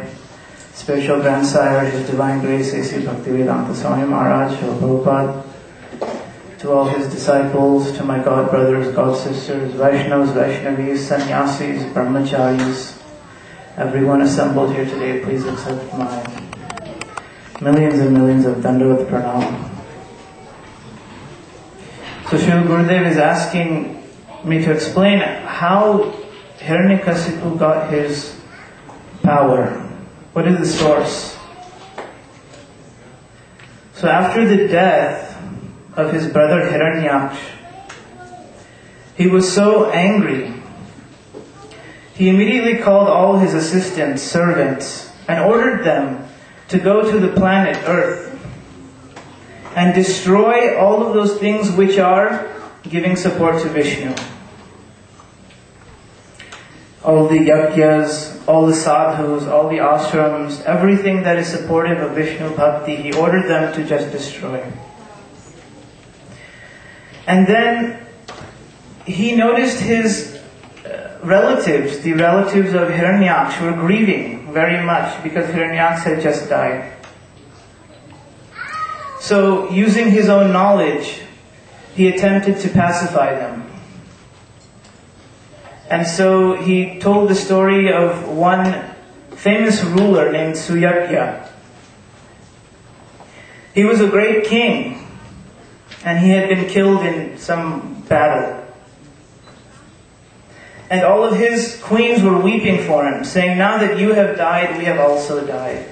spiritual grandsire, His Divine Grace A.C. Bhaktivedanta Swami Maharaj, Srila Prabhupada, to all his disciples, to my god brothers, god sisters, Vaishnavas, Vaishnavis, Sannyasis, Brahmacharis, everyone assembled here today, please accept my millions and millions of Dandavat Pranam. So Srila Gurudev is asking me to explain how Hiranyakasipu got his power. What is the source? So after the death of his brother Hiranyaksh, he was so angry. He immediately called all his assistants, servants, and ordered them to go to the planet Earth and destroy all of those things which are giving support to Vishnu. All the yagyas, all the sadhus, all the ashrams, everything that is supportive of Vishnu Bhakti, he ordered them to just destroy. And then he noticed his relatives, the relatives of Hiranyaksh, were grieving very much because Hiranyaksh had just died. So, using his own knowledge, he attempted to pacify them. And so he told the story of one famous ruler named Suyakya. He was a great king, and he had been killed in some battle. And all of his queens were weeping for him, saying, "Now that you have died, we have also died.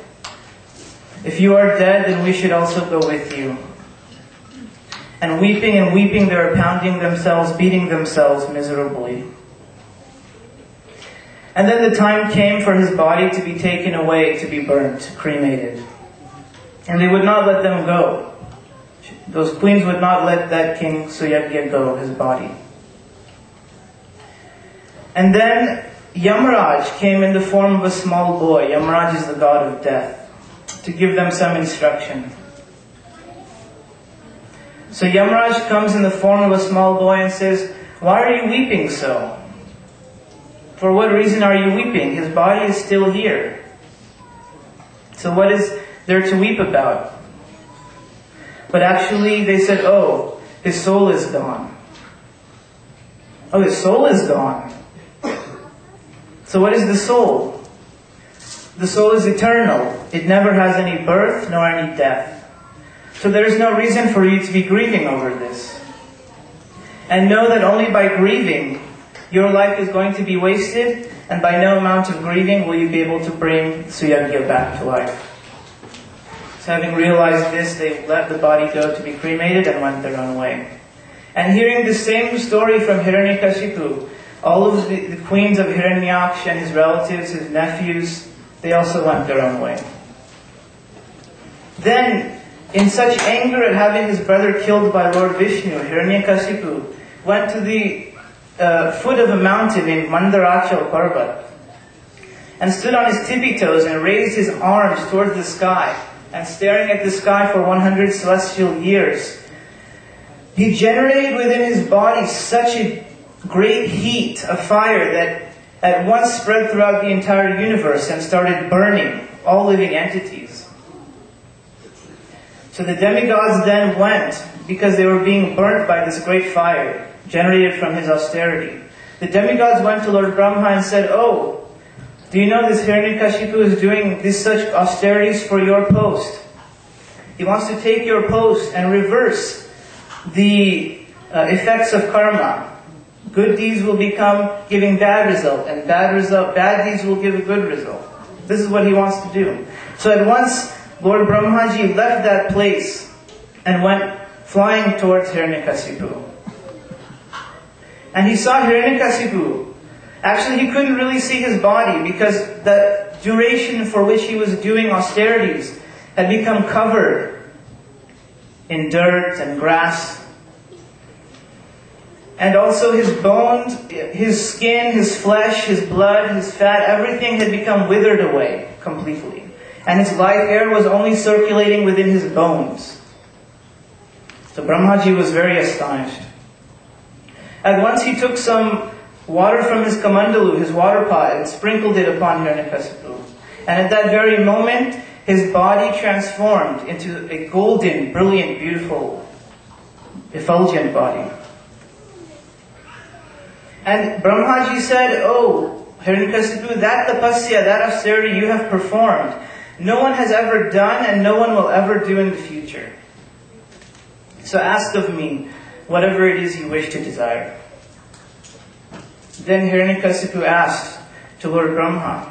If you are dead, then we should also go with you." And weeping, they were pounding themselves, beating themselves miserably. And then the time came for his body to be taken away, to be burnt, cremated. And they would not let them go. Those queens would not let that king Suyakya go, his body. And then Yamaraj came in the form of a small boy. Yamaraj is the god of death, to give them some instruction. So Yamaraj comes in the form of a small boy and says, "Why are you weeping so? For what reason are you weeping? His body is still here. So what is there to weep about?" But actually they said, "Oh, his soul is gone." Oh, his soul is gone. So what is the soul? The soul is eternal. It never has any birth nor any death. So there is no reason for you to be grieving over this. And know that only by grieving, your life is going to be wasted, and by no amount of grieving will you be able to bring Suyagya back to life. So having realized this, they let the body go to be cremated and went their own way. And hearing the same story from Hiranyakashipu, all of the queens of Hiranyaksh and his relatives, his nephews, they also went their own way. Then, in such anger at having his brother killed by Lord Vishnu, Hiranyakashipu went to the foot of a mountain named Mandarachal Parvat and stood on his tippy toes and raised his arms towards the sky, and staring at the sky for 100 celestial years, he generated within his body such a great heat, a fire that at once spread throughout the entire universe and started burning all living entities. So the demigods then went, because they were being burnt by this great fire generated from his austerity. The demigods went to Lord Brahma and said, "Oh, do you know this Hiranyakashipu is doing these such austerities for your post? He wants to take your post and reverse the effects of karma. Good deeds will become giving bad result, and bad deeds will give a good result. This is what he wants to do." So at once, Lord Brahmaji left that place and went flying towards Hiranyakasipu. And he saw Hiranyakasipu. Actually, he couldn't really see his body because the duration for which he was doing austerities had become covered in dirt and grass. And also his bones, his skin, his flesh, his blood, his fat, everything had become withered away completely. And his life air was only circulating within his bones. So Brahmaji was very astonished. At once he took some water from his kamandalu, his water pot, and sprinkled it upon Hiranyakasipu. And at that very moment, his body transformed into a golden, brilliant, beautiful, effulgent body. And Brahmaji said, "Oh, Hiranyakasipu, that tapasya, that austerity you have performed, no one has ever done and no one will ever do in the future. So ask of me whatever it is you wish to desire." Then Hiranyakasipu asked to Lord Brahma,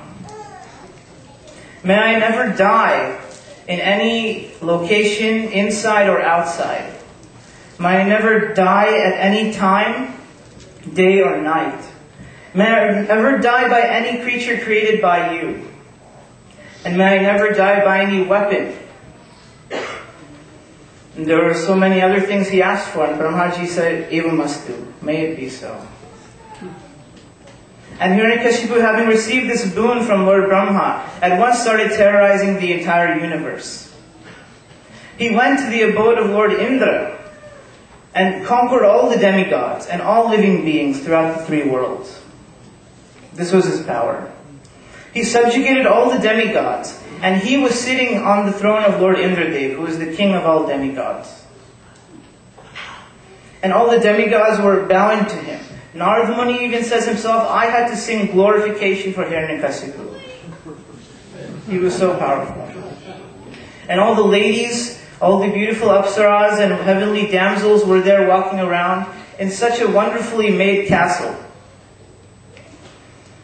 "May I never die in any location, inside or outside. May I never die at any time, day or night. May I never die by any creature created by you. And may I never die by any weapon." And there were so many other things he asked for, and Brahmaji said, "Evamastu, may it be so." And Hiranyakashipu, having received this boon from Lord Brahma, at once started terrorizing the entire universe. He went to the abode of Lord Indra and conquered all the demigods and all living beings throughout the three worlds. This was his power. He subjugated all the demigods, and he was sitting on the throne of Lord Indradev, who is the king of all demigods. And all the demigods were bowing to him. Narada Muni even says himself, "I had to sing glorification for Hiranyakasipu." He was so powerful. And all the ladies, all the beautiful apsaras and heavenly damsels were there walking around in such a wonderfully made castle.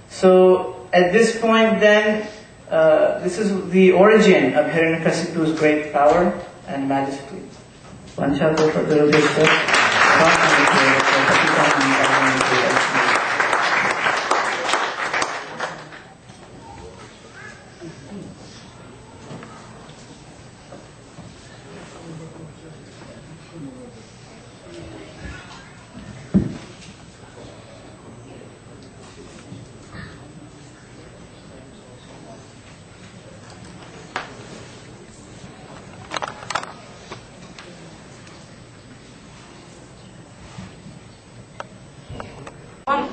So at this point then, this is the origin of Hiranyakasipu's great power and majesty. One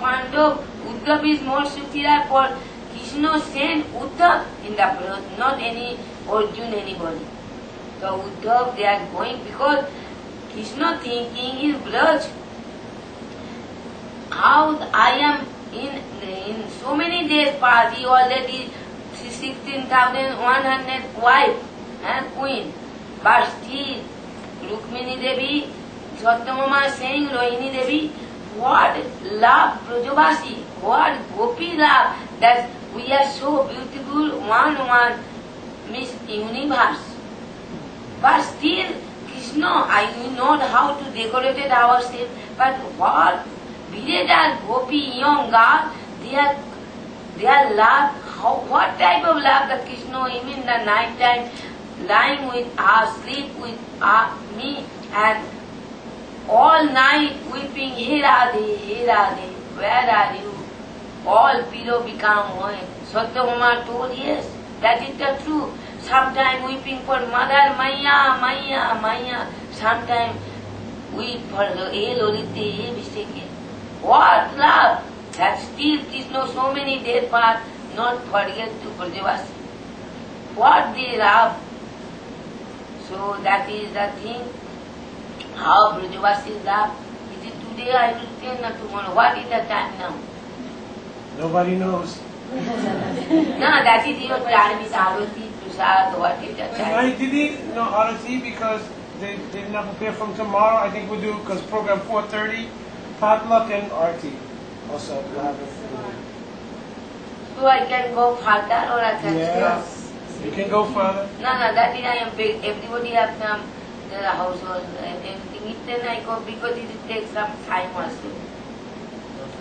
Pandav, Uddhav is more superior for Krishna sent Uddhav in the birth, not any Arjun, anybody. So Uddhav, they are going because Krishna thinking is Braj. How I am in so many days past, he already 16,100 wife and queen. But still, Rukmini Devi, Satyamama saying, Rohini Devi, what love, Brajavasi, what Gopi love, that we are so beautiful, one Miss Universe. But still, Krishna, we know how to decorate ourselves, but what Virata, Gopi, young girl, their love, what type of love that Krishna, even in the night time, lying with us, sleep with me, and all night weeping, "Hey Radhe, where are you?" All pillow become white. Satyabhama told, yes, that is the truth. Sometimes weeping for mother, Maya. Sometimes weep for Lolite, Visheke. What love! That still Krishna so many days past, not forget to Brajavasi. What they love. So that is the thing. How Brajavasi love. Is it today I will tell, not tomorrow? What is the time now? Nobody knows. No, that is your time is Arati, Prasad, what is the time? Tonight, did he? No, Arati, because they did not prepare from tomorrow. I think we'll do, because program 4:30, potluck and Arati. Also, we'll have it. So I can go further or I can Yes. You can go further. No, that is I am big. Everybody have some their household and everything. Then I go because it takes some time also.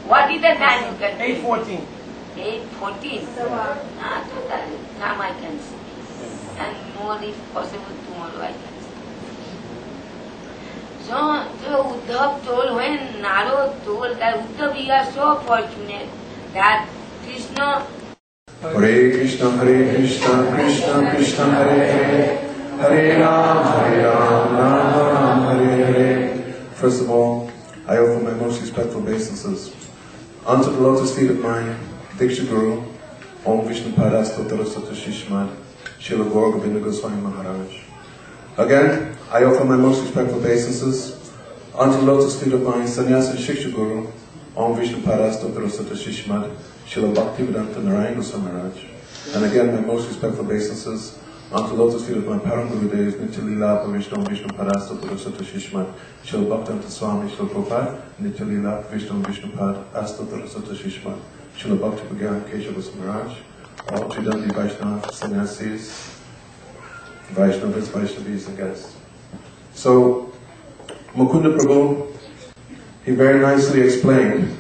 What is the time you can 8:14. 8:14. Total time I can see. And more if possible tomorrow I can see. So Uddhav told, when Narada told that Uddhav, we are so fortunate that Krishna. Hare Krishna, Krishna Krishna, Hare Hare, Hare Ram, Ram Hare Hare. First of all, I offer my most respectful obeisances unto the lotus feet of my Diksha Guru Om Vishnu Padastotara Sutta Shishmad, Srila Gaura Govinda Goswami Maharaj. Again, I offer my most respectful obeisances unto the lotus feet of my sannyasa and Shiksha Guru, Om Vishnu Padastotara Sutta Shishmad, Srila Bhaktivedanta Narayana Goswami Maharaj. And again, my most respectful obeisances unto the lotus feet of my Param Guru Dev, Nitya Lila Vishnu Vishnu Padastotara Sutta Shishmad, Srila Bhaktivedanta Swami Srila Prabhupada, Nitya Lila Vishnu Vishnu Padastotara Sutta Shishmad, Srila Bhakti Bhagyan Keshav Goswami Maharaj, all Tridandi Vaishnava sannyasis, Vaishnavas, Vaishnavis and guests. So, Mukunda Prabhu, he very nicely explained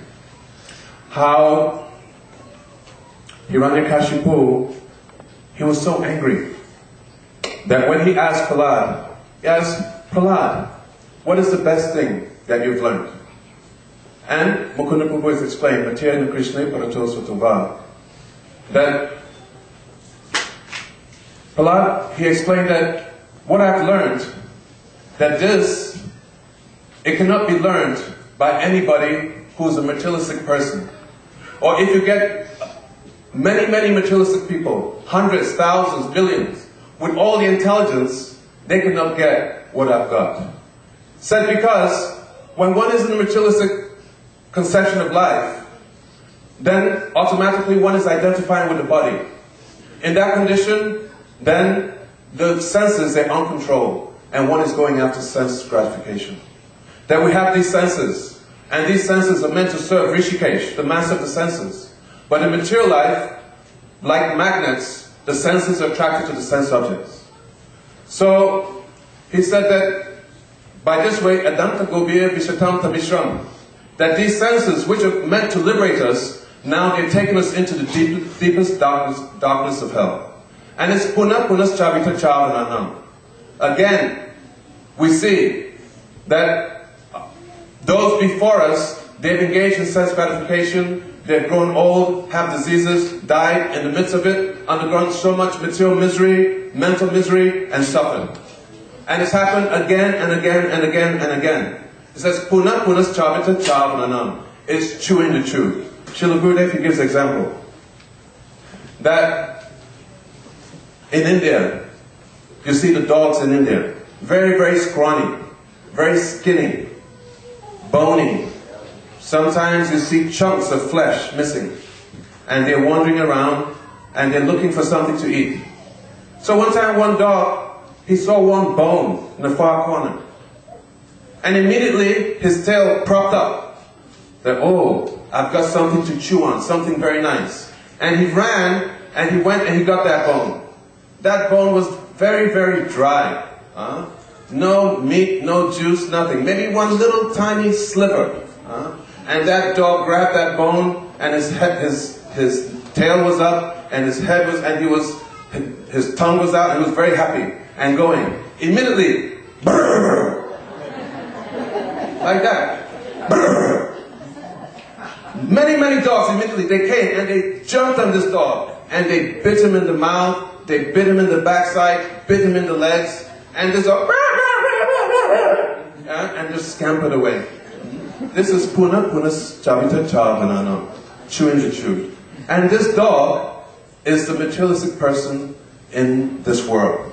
how Hiranyakashipu, he was so angry that when he asked Prahlad, Prahlad, what is the best thing that you've learned? And Mukunda Prabhu has explained, Mathura Krishna Parato Sotova, that Prahlad, he explained that what I've learned, that this, it cannot be learned by anybody who's a materialistic person. Or if you get many, many materialistic people, hundreds, thousands, millions, with all the intelligence, they cannot get what I've got. Said because when one is in a materialistic conception of life, then automatically one is identifying with the body. In that condition, then the senses, they're uncontrolled, and one is going after sense gratification. Then we have these senses, and these senses are meant to serve Rishikesh, the master of the senses. But in material life, like magnets, the senses are attracted to the sense objects. So, he said that by this way, Adanta Gobir Vishatam Tabishram, that these senses, which are meant to liberate us, now they're taking us into the deepest darkness of hell. And it's Puna Punas Chavita Chavananam. Again, we see that those before us, they've engaged in sense gratification, they've grown old, have diseases, died in the midst of it, undergone so much material misery, mental misery, and suffered. And it's happened again and again and again and again. It says, Puna Punas Chavita Chavananam. It's chewing the truth. Srila Gurudev, he gives an example. That in India, you see the dogs in India, very, very scrawny, very skinny, bony. Sometimes you see chunks of flesh missing, and they're wandering around, and they're looking for something to eat. So one time, one dog, he saw one bone in the far corner, and immediately his tail propped up. That, oh, I've got something to chew on, something very nice. And he ran, and he went and he got that bone. That bone was very, very dry. No meat, no juice, nothing. Maybe one little tiny sliver. And that dog grabbed that bone, and his tail was up, and his head was, and his tongue was out, and he was very happy and going. Immediately, brrr, like that. Brrr. Many, many dogs immediately, they came and they jumped on this dog, and they bit him in the mouth, they bit him in the backside, bit him in the legs, and this dog, and just scampered away. This is Puna Punas Chavita Chavananam, chewing the truth. And this dog is the materialistic person in this world.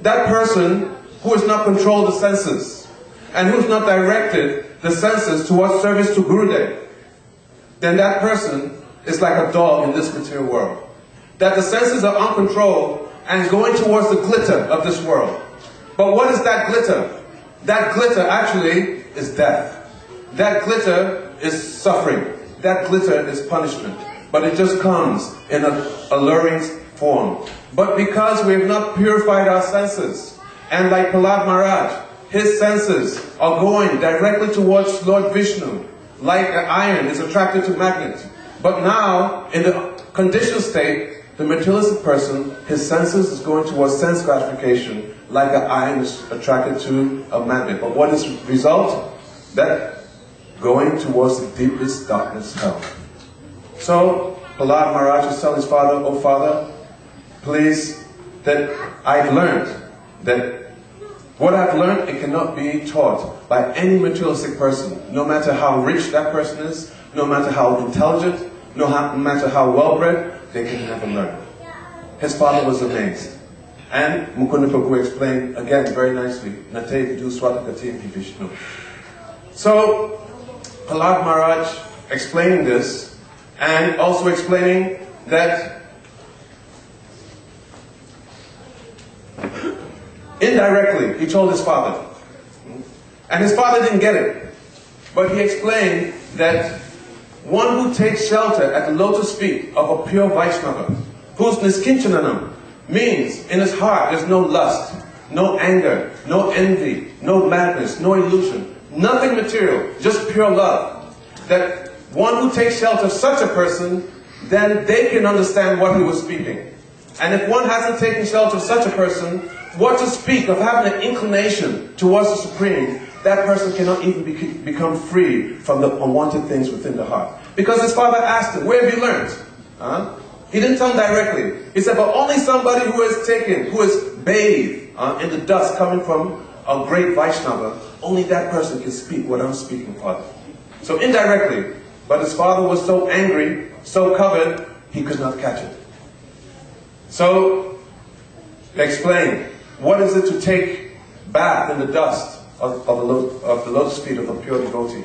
That person who has not controlled the senses, and who has not directed the senses towards service to Gurudev, then that person is like a dog in this material world. That the senses are uncontrolled and going towards the glitter of this world. But what is that glitter? That glitter actually is death. That glitter is suffering. That glitter is punishment. But it just comes in an alluring form. But because we have not purified our senses, and like Prahlad Maharaj, his senses are going directly towards Lord Vishnu, like an iron is attracted to magnet. But now, in the conditioned state, the materialistic person, his senses is going towards sense gratification, like an iron is attracted to a magnet. But what is the result? That going towards the deepest darkness, hell. So, Prahlad Maharaj is telling his father, oh father, please, that I've learned that what I've learned, it cannot be taught by any materialistic person, no matter how rich that person is, no matter how intelligent, no matter how well-bred. they can never learn. His father was amazed. And Mukunda Prabhu explained again very nicely, Nate Vidu Swatakati Vishnu. So, Prahlad Maharaj explaining this, and also explaining that indirectly he told his father. And his father didn't get it. But he explained that one who takes shelter at the lotus feet of a pure Vaishnava, whose Niskinchananam means in his heart there's no lust, no anger, no envy, no madness, no illusion, nothing material, just pure love. That one who takes shelter of such a person, then they can understand what he was speaking. And if one hasn't taken shelter of such a person, what to speak of having an inclination towards the Supreme, that person cannot even become free from the unwanted things within the heart. Because his father asked him, where have you learned? He didn't tell him directly. He said, but only somebody who is bathed in the dust coming from a great Vaishnava, only that person can speak what I'm speaking, Father. So indirectly, but his father was so angry, so covered, he could not catch it. So, they explain, what is it to take bath in the dust of the lotus feet of a pure devotee?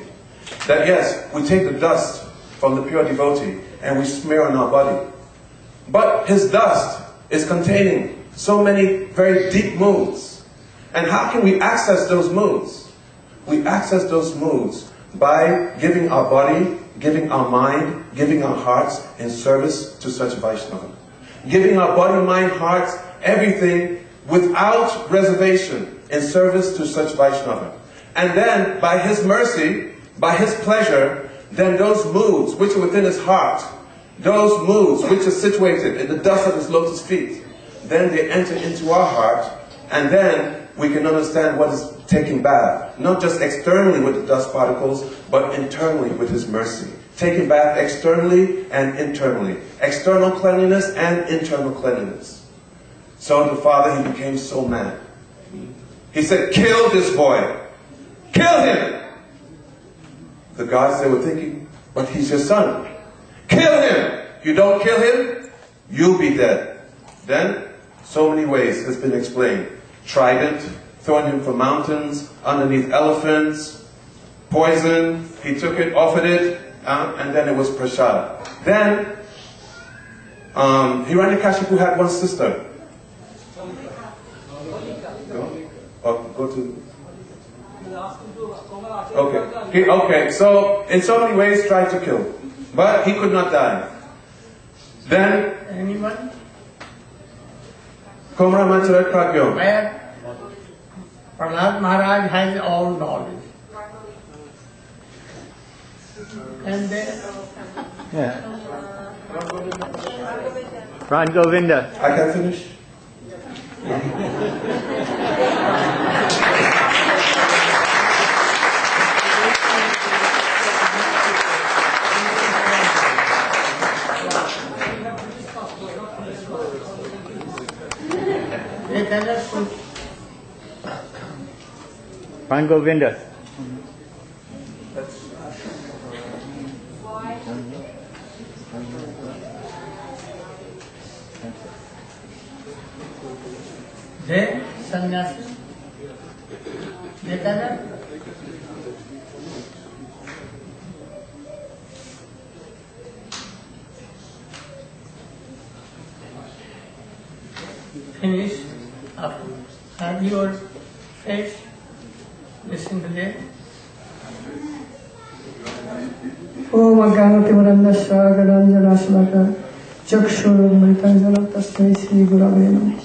That yes, we take the dust from the pure devotee and we smear on our body. But his dust is containing so many very deep moods. And how can we access those moods? We access those moods by giving our body, giving our mind, giving our hearts in service to such Vaishnava. Giving our body, mind, hearts, everything without reservation in service to such Vaishnava. And then, by his mercy, by his pleasure, then those moods which are within his heart, those moods which are situated in the dust of his lotus feet, then they enter into our heart, and then we can understand what is taking bath. Not just externally with the dust particles, but internally with his mercy. Taking bath externally and internally. External cleanliness and internal cleanliness. So the father, he became so mad. He said, kill this boy. Kill him. The gods, they were thinking, but he's your son. Kill him. You don't kill him, you'll be dead. Then, so many ways has been explained. Trident, throwing him from mountains, underneath elephants, poison, he took it, offered it, and then it was prasad. Then, Hiranyakashipu had one sister. Go to... Okay, so in so many ways tried to kill, but he could not die. Then, Anyone? Komra Mancharat Pragyo. Where Prahlad Maharaj has all knowledge. And then Ran Govinda. I can finish? Ran Govinda. Then sannyasi. देखा ना? Finish. Have your face. Listen to that. Om Agyanatimarandasya Gadanjanasmaka Chakshurumritanjana Tasmai Sri Gurave Namah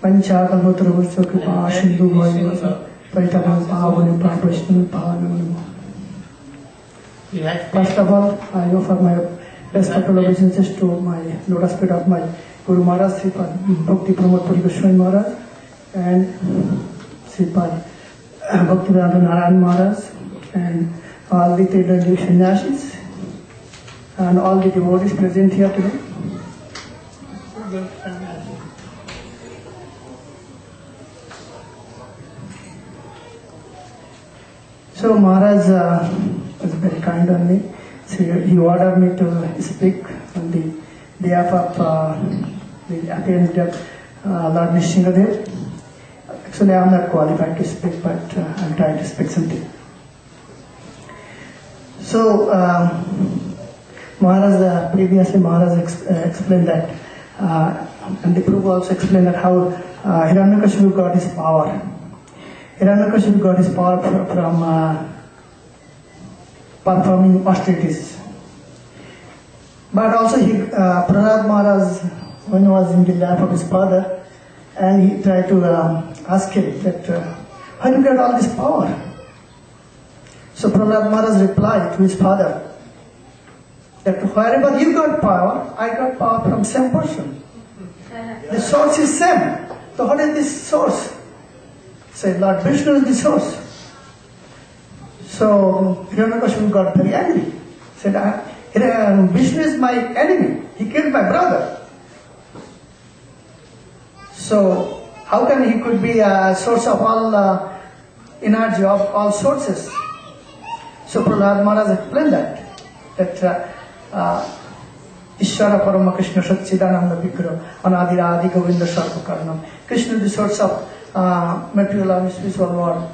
Panchakalpatra Kripa Sindhu Bhayavasa Paritama Pavane Prabhashna Pavanam. First of all, I offer my respectful obeisances to my lotus feet of my Guru Maharaj, Sripad Bhakti Pramod Puri Goswami Maharaj, and Sripad Bhaktivedanta Narayan Maharaj, and all the three sannyasis, and all the devotees present here today. So Maharaj was very kind on me. So he ordered me to speak on the behalf of the appearance of Lord Nrisimhadeva. Actually, I am not qualified to speak, but I am trying to speak something. So, Maharaj, previously Maharaj explained that, and the Prabhu also explained that how Hiranyakashipu got his power. Hiranyakashipu got his power from performing austerities. But also Prahlad Maharaj, when he was in the lap of his father, and he tried to ask him that, how do you get all this power? So Prahlad Maharaj replied to his father that wherever you got power, I got power from same person. The source is same. So what is this source? Say, Lord Vishnu is the source. So Hiranyakashipu got very angry. Said, Vishnu is my enemy. He killed my brother. So how can he could be a source of all energy of all sources? So Prahlad Maharaj explained that Ishvara Parama Krishna Satchidananda Vigraha Anadira Adi Govinda Sarvakarnam. Krishna is the source of material and spiritual world.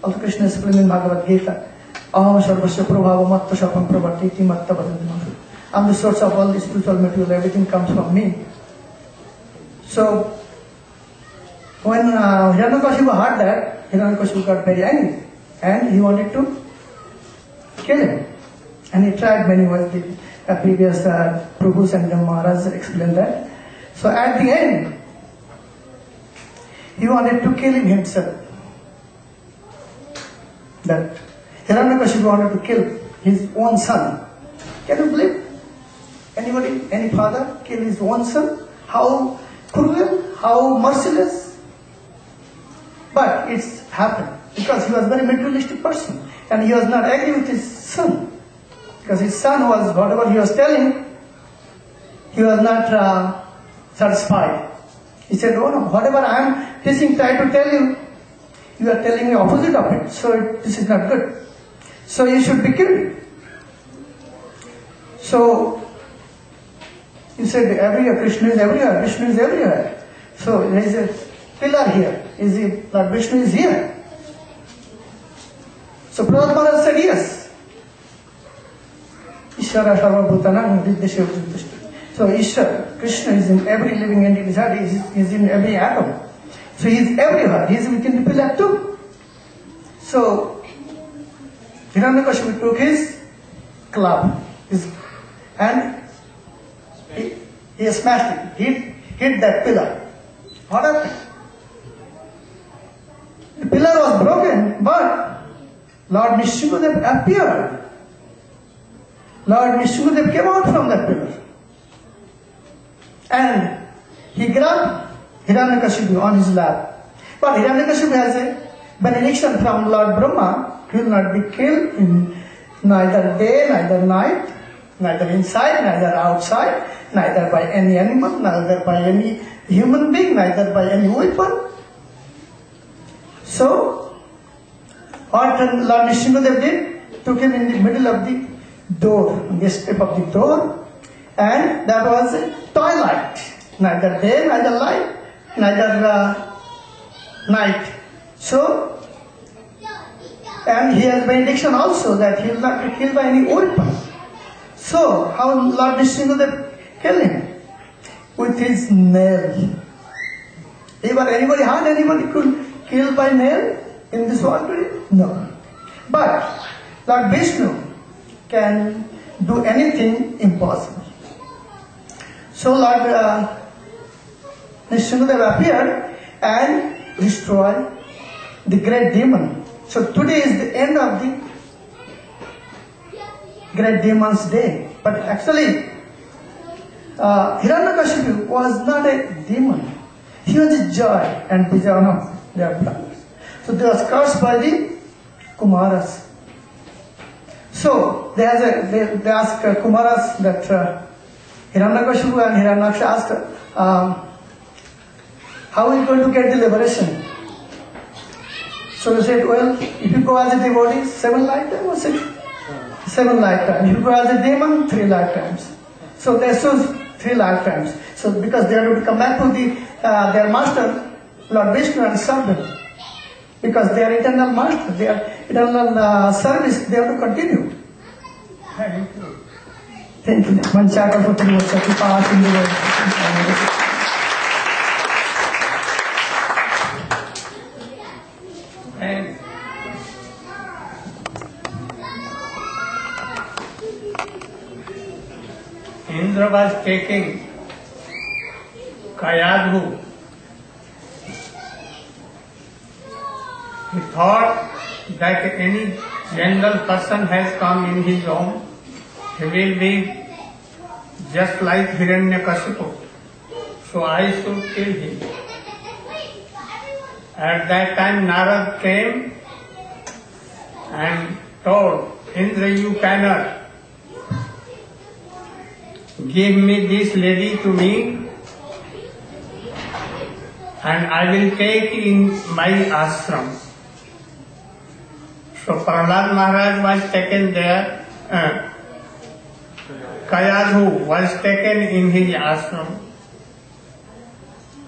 Also Krishna explained in Bhagavad Gita, Aham Sarvasya Prabhava Matta Shapam Pravartiti Matta Bhajanti. I am the source of all the spiritual material, everything comes from me. So when Hiranyakashipu heard that, Hiranyakashipu got very angry and he wanted to kill him. And he tried many ways. The previous Prabhus and the Maharaj explained that. So at the end, he wanted to kill him himself. That Hiranyakashipu wanted to kill his own son. Can you believe? Anybody, any father kill his own son? How cruel, how merciless. But it's happened because he was a very materialistic person and he was not agree with his son. Because his son was, whatever he was telling, he was not satisfied. He said, oh no, whatever I am trying to tell you, you are telling me opposite of it. So this is not good. So you should be killed. So he said, everywhere, Krishna is everywhere, Vishnu is everywhere. So there is a pillar here. Is it that Vishnu is here? So Prahlad Maharaj said yes. Ishvara Sarva Bhutanam Vidyasya Vijitashta. So Ishvara, Krishna is in every living entity, he is in every atom. So he is everywhere, he is within the pillar too. So Hiranyakashipu took his club and he smashed it, he hit that pillar. What happened? The pillar was broken, but Lord Nrisimhadeva appeared. Lord Nrisimhadeva came out from that pillar. And he grabbed Hiranyakashipu on his lap. But Hiranyakashipu has a benediction from Lord Brahma. He will not be killed in neither day, neither night, neither inside, neither outside, neither by any animal, neither by any human being, neither by any weapon. So, what Lord Nrisimhadeva did, took him in the middle of the door, on the step of the door, and that was a twilight, neither day, neither light, neither night. So, and he has benediction also that he will not be killed by any weapon. So, how Lord Nrisimhadeva killed him? With his nail. Ever anybody had anybody could kill by nail in this world today? No. But Lord Vishnu can do anything impossible. So Lord Nrisimhadeva appeared and destroyed the great demon. So today is the end of the great demon's day. But actually, Hiranyakashipu was not a demon. He was a joy and vision of their brothers. So they was cursed by the Kumaras. So they asked Kumaras that Hiranyakashipu and Hiranyaksha asked, how are you going to get the liberation? So they said, well, if you go as a devotee, 7 lifetimes or 7 lifetimes. If you go as a demon, 3 lifetimes. So they chose 3 lifetimes. So because they are to come back to their master, Lord Vishnu, and serve them. Because they are eternal master, they are eternal service, they have to continue. Thank you. Manchaka Putri Vasaki Paas in the world. And Indra was taking Kayadhu. He thought that any general person has come in his home, he will be just like Hiranyakashipu. So I should kill him. At that time Narad came and told, Indra, you cannot give me this lady to me, and I will take in my ashram. So Prahlad Maharaj was taken there, Kayadhu was taken in his ashram.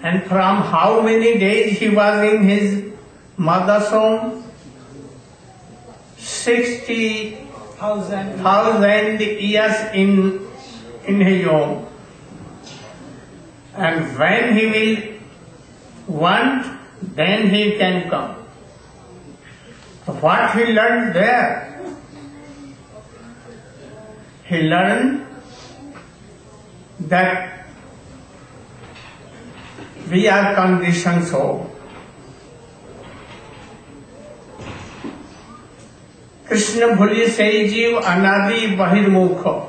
And from how many days he was in his mother's home? 60,000 years in his home. And when he will want, then he can come. So what he learned there? He learned that we are conditioned so. Krishna bhuli sei jeev anadi bahirmukha.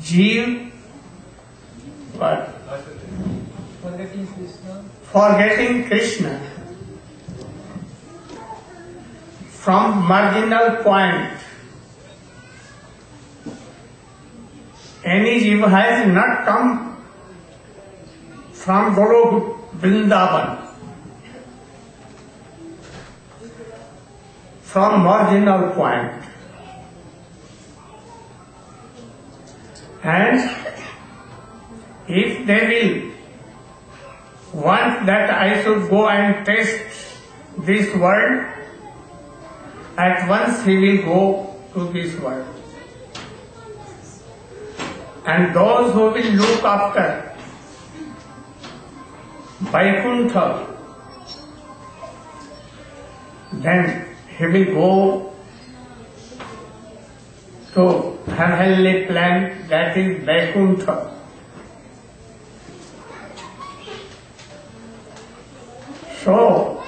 Jeev, what? Forgetting Krishna. From marginal point. Any jiva has not come from Golo Vrindavan. From marginal point. And if they will want that I should go and taste this world, at once he will go to this world. And those who will look after Vaikuntha, then he will go to heavenly planet, that is Vaikuntha. So,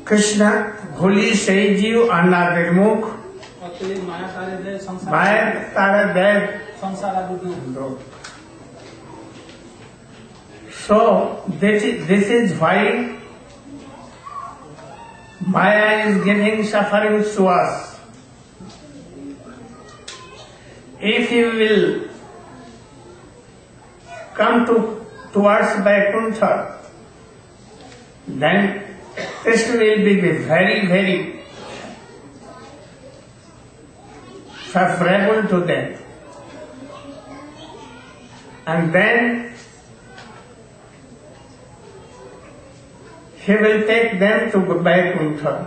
Krishna bhuli sei jeev annadirmukh. Maya tara dev. So this is why Maya is giving suffering to us. If you will come towards Vaikuntha, then Krishna will be very, very favorable to them. And then he will take them to Vaikuntha.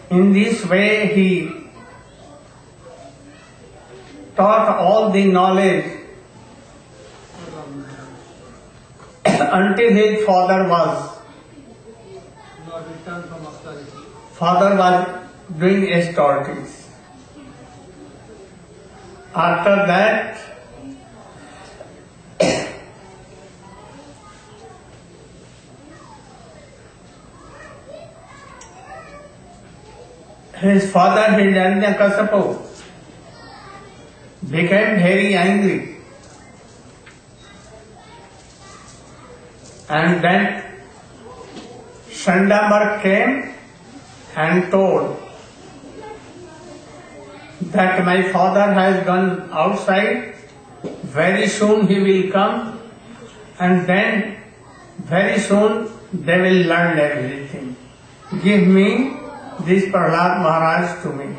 In this way he taught all the knowledge until his father was doing austerities. After that, his father Hiranyakashipu became very angry, and then Shandamar came and told that my father has gone outside, very soon he will come, and then very soon they will learn everything. Give me this Prahlad Maharaj to me.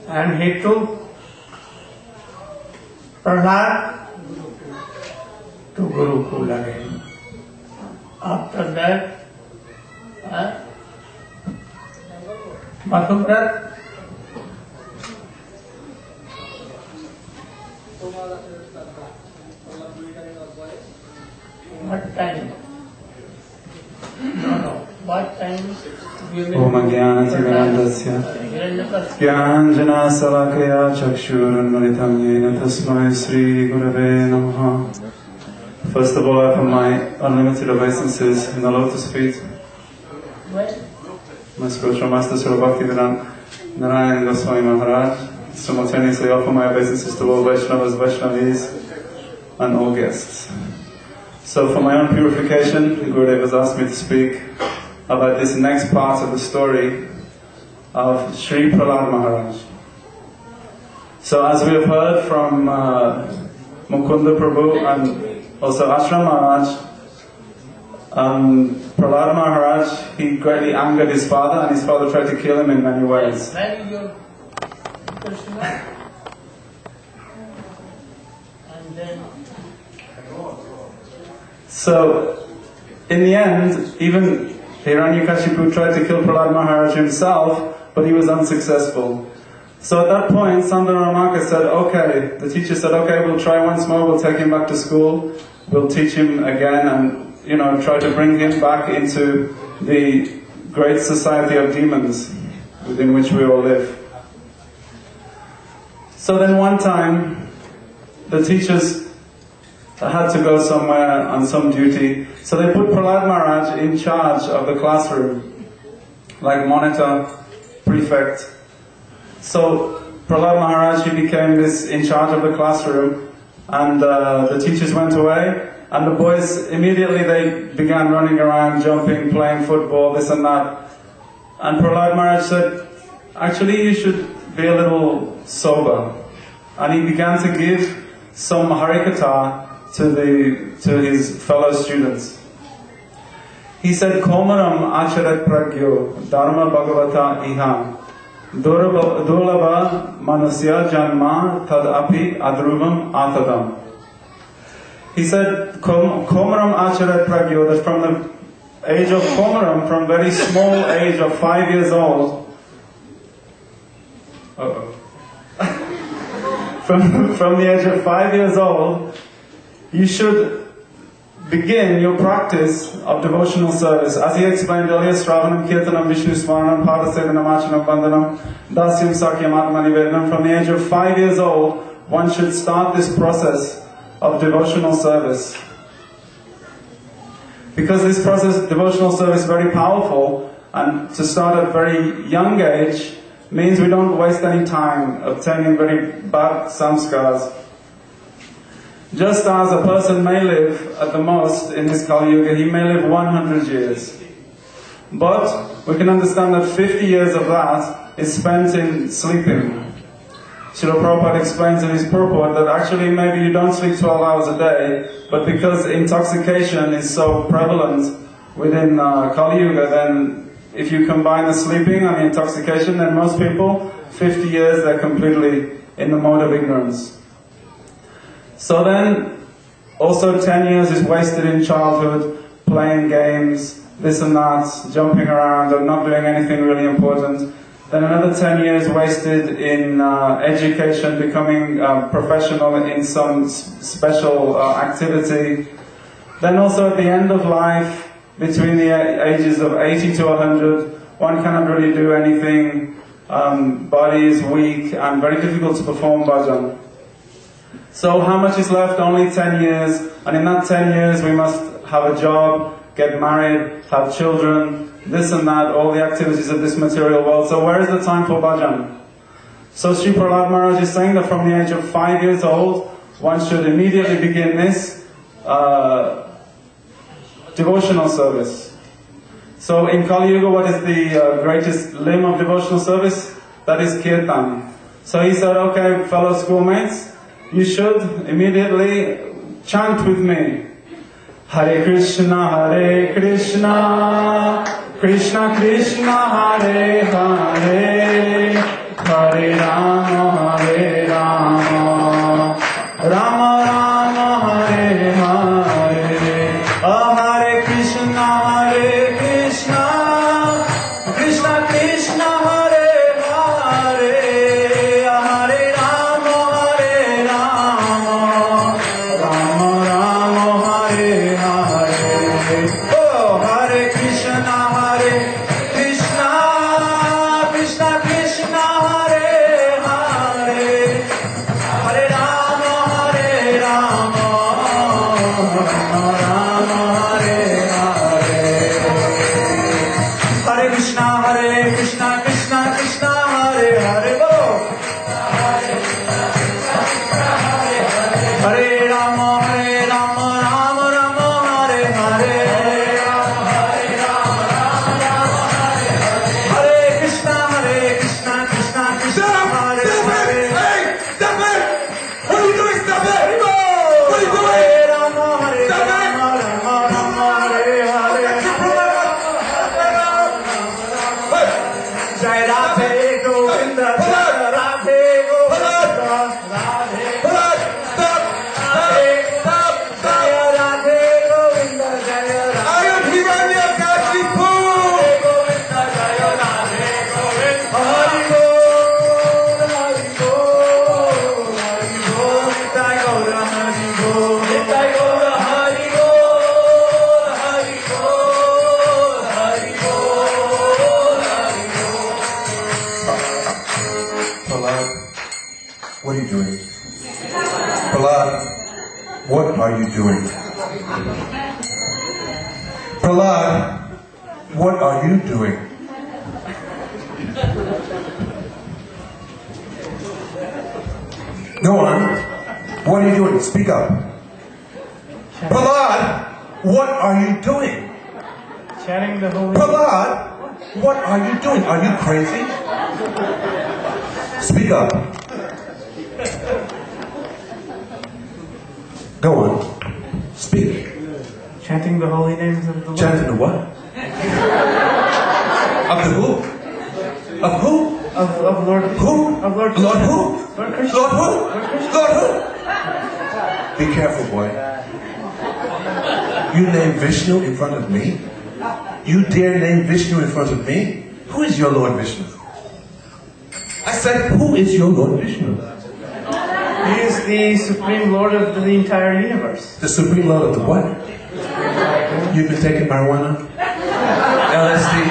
And he took Prahlad to Gurukul again. After that, Mathura. What time? No. What time? Om Jnanatimirandasya Jnana Salakaya Chakshurunmalitam Yena Tasmai Sri Gurave Namaha. First of all, I offer my unlimited obeisances in the lotus feet. My spiritual master Srila Bhaktivedanta Narayan Goswami Maharaj. Simultaneously offer my obeisances to all Vaishnavas, Vaishnavis, and all guests. So for my own purification, Gurudev has asked me to speak about this next part of the story of Sri Prahlad Maharaj. So as we have heard from Mukunda Prabhu and also Ashram Maharaj, Prahlad Maharaj, he greatly angered his father, and his father tried to kill him in many ways. So, in the end, even Hiranyakashipu tried to kill Prahlad Maharaj himself, but he was unsuccessful. So at that point, Sandaramaka said, okay, the teacher said, okay, we'll try once more, we'll take him back to school, we'll teach him again, and try to bring him back into the great society of demons within which we all live. So then one time, the teachers had to go somewhere on some duty, so they put Prahlad Maharaj in charge of the classroom, like monitor, prefect. So Prahlad Maharaj, he became in charge of the classroom, and the teachers went away, and the boys immediately they began running around, jumping, playing football, this and that. And Prahlad Maharaj said, actually you should be a little sober. And he began to give some Harikatha to his fellow students. He said, Komaram acharat pragyo dharma bhagavata iham durlabha manusya janma tadapi adruvam atadam. He said, Komaram acharat pragyo, that from the age of Komaram, from very small age of 5 years old, from the age of 5 years old, you should begin your practice of devotional service. As he explained earlier, Sravanam, Kirtanam, Vishnu Smaranam, Padasevanam, Achanam, Vandanam, Dasyam, Sakyam, Atmanivedanam. From the age of 5 years old, one should start this process of devotional service. Because this process of devotional service is very powerful, and to start at a very young age means we don't waste any time obtaining very bad samskars. Just as a person may live at the most in this Kali Yuga, he may live 100 years. But we can understand that 50 years of that is spent in sleeping. Srila Prabhupada explains in his purport that actually maybe you don't sleep 12 hours a day, but because intoxication is so prevalent within Kali Yuga, then if you combine the sleeping and the intoxication, then most people, 50 years, they're completely in the mode of ignorance. So then, also 10 years is wasted in childhood, playing games, this and that, jumping around and not doing anything really important. Then another 10 years wasted in education, becoming professional in some special activity. Then also at the end of life, between the ages of 80 to 100, one cannot really do anything, body is weak and very difficult to perform bhajan. So how much is left? Only 10 years, and in that 10 years we must have a job, get married, have children, this and that, all the activities of this material world. So where is the time for bhajan? So Sri Prahlad Maharaj is saying that from the age of 5 years old, one should immediately begin this devotional service. So in Kali Yuga, what is the greatest limb of devotional service? That is kirtan. So he said, okay, fellow schoolmates, you should immediately chant with me. Hare Krishna, Krishna Krishna, Hare Hare, Hare Rama, Rama Rama, Hare Hare. Hare Krishna, Krishna Krishna, Hare Hare, Hare Rama, Rama Rama, Hare Hare. Oh, Hare Krishna, Krishna Krishna, Hare Hare, Hare Rama, Rama Rama, Hare Hare. Hare Krishna, Krishna Krishna, Hare Hare. Bolo. Hare Rama, Rama Rama, Hare Hare. Hare Krishna, Krishna Krishna, Hare Hare. Hey! Stop it! What are you doing? Stop it! What are you doing? Hare Rama, Stop it! Rama, Hare Hare. Hey! Jai Radhe Govinda, Jai Radhe Govinda, Radhe Hold on! Stop! Stop! Jai Radhe Govinda, Jai Radhe I am Hiranyakashipu! Govinda, Jai Radhe Govinda. Hari Bol, Hari Bol, Hari Bol, Nitai Gaura, Hari Bol, Nitai Gaura, Hari Bol, Hari Bol, Hari Bol, Hari Bol. Prahlad, what are you doing? Prahlad, what are you doing? Prahlad, what are you doing? Go on. What are you doing? Speak up. Prahlad, what are you doing? Chanting the holy. Prahlad, what are you doing? Are you crazy? Speak up. Go on. Speak. Chanting the holy names of the Lord. Chanting the what? Of the who? Of who? Of Lord. Who? Of Lord. Lord who? Lord Krishna. Lord who? Lord who? Be careful, boy. You name Vishnu in front of me? You dare name Vishnu in front of me? Who is your Lord Vishnu? I said, who is your Lord Vishnu? He is the supreme Lord of the entire universe. The supreme Lord of the what? You've been taking marijuana? LSD?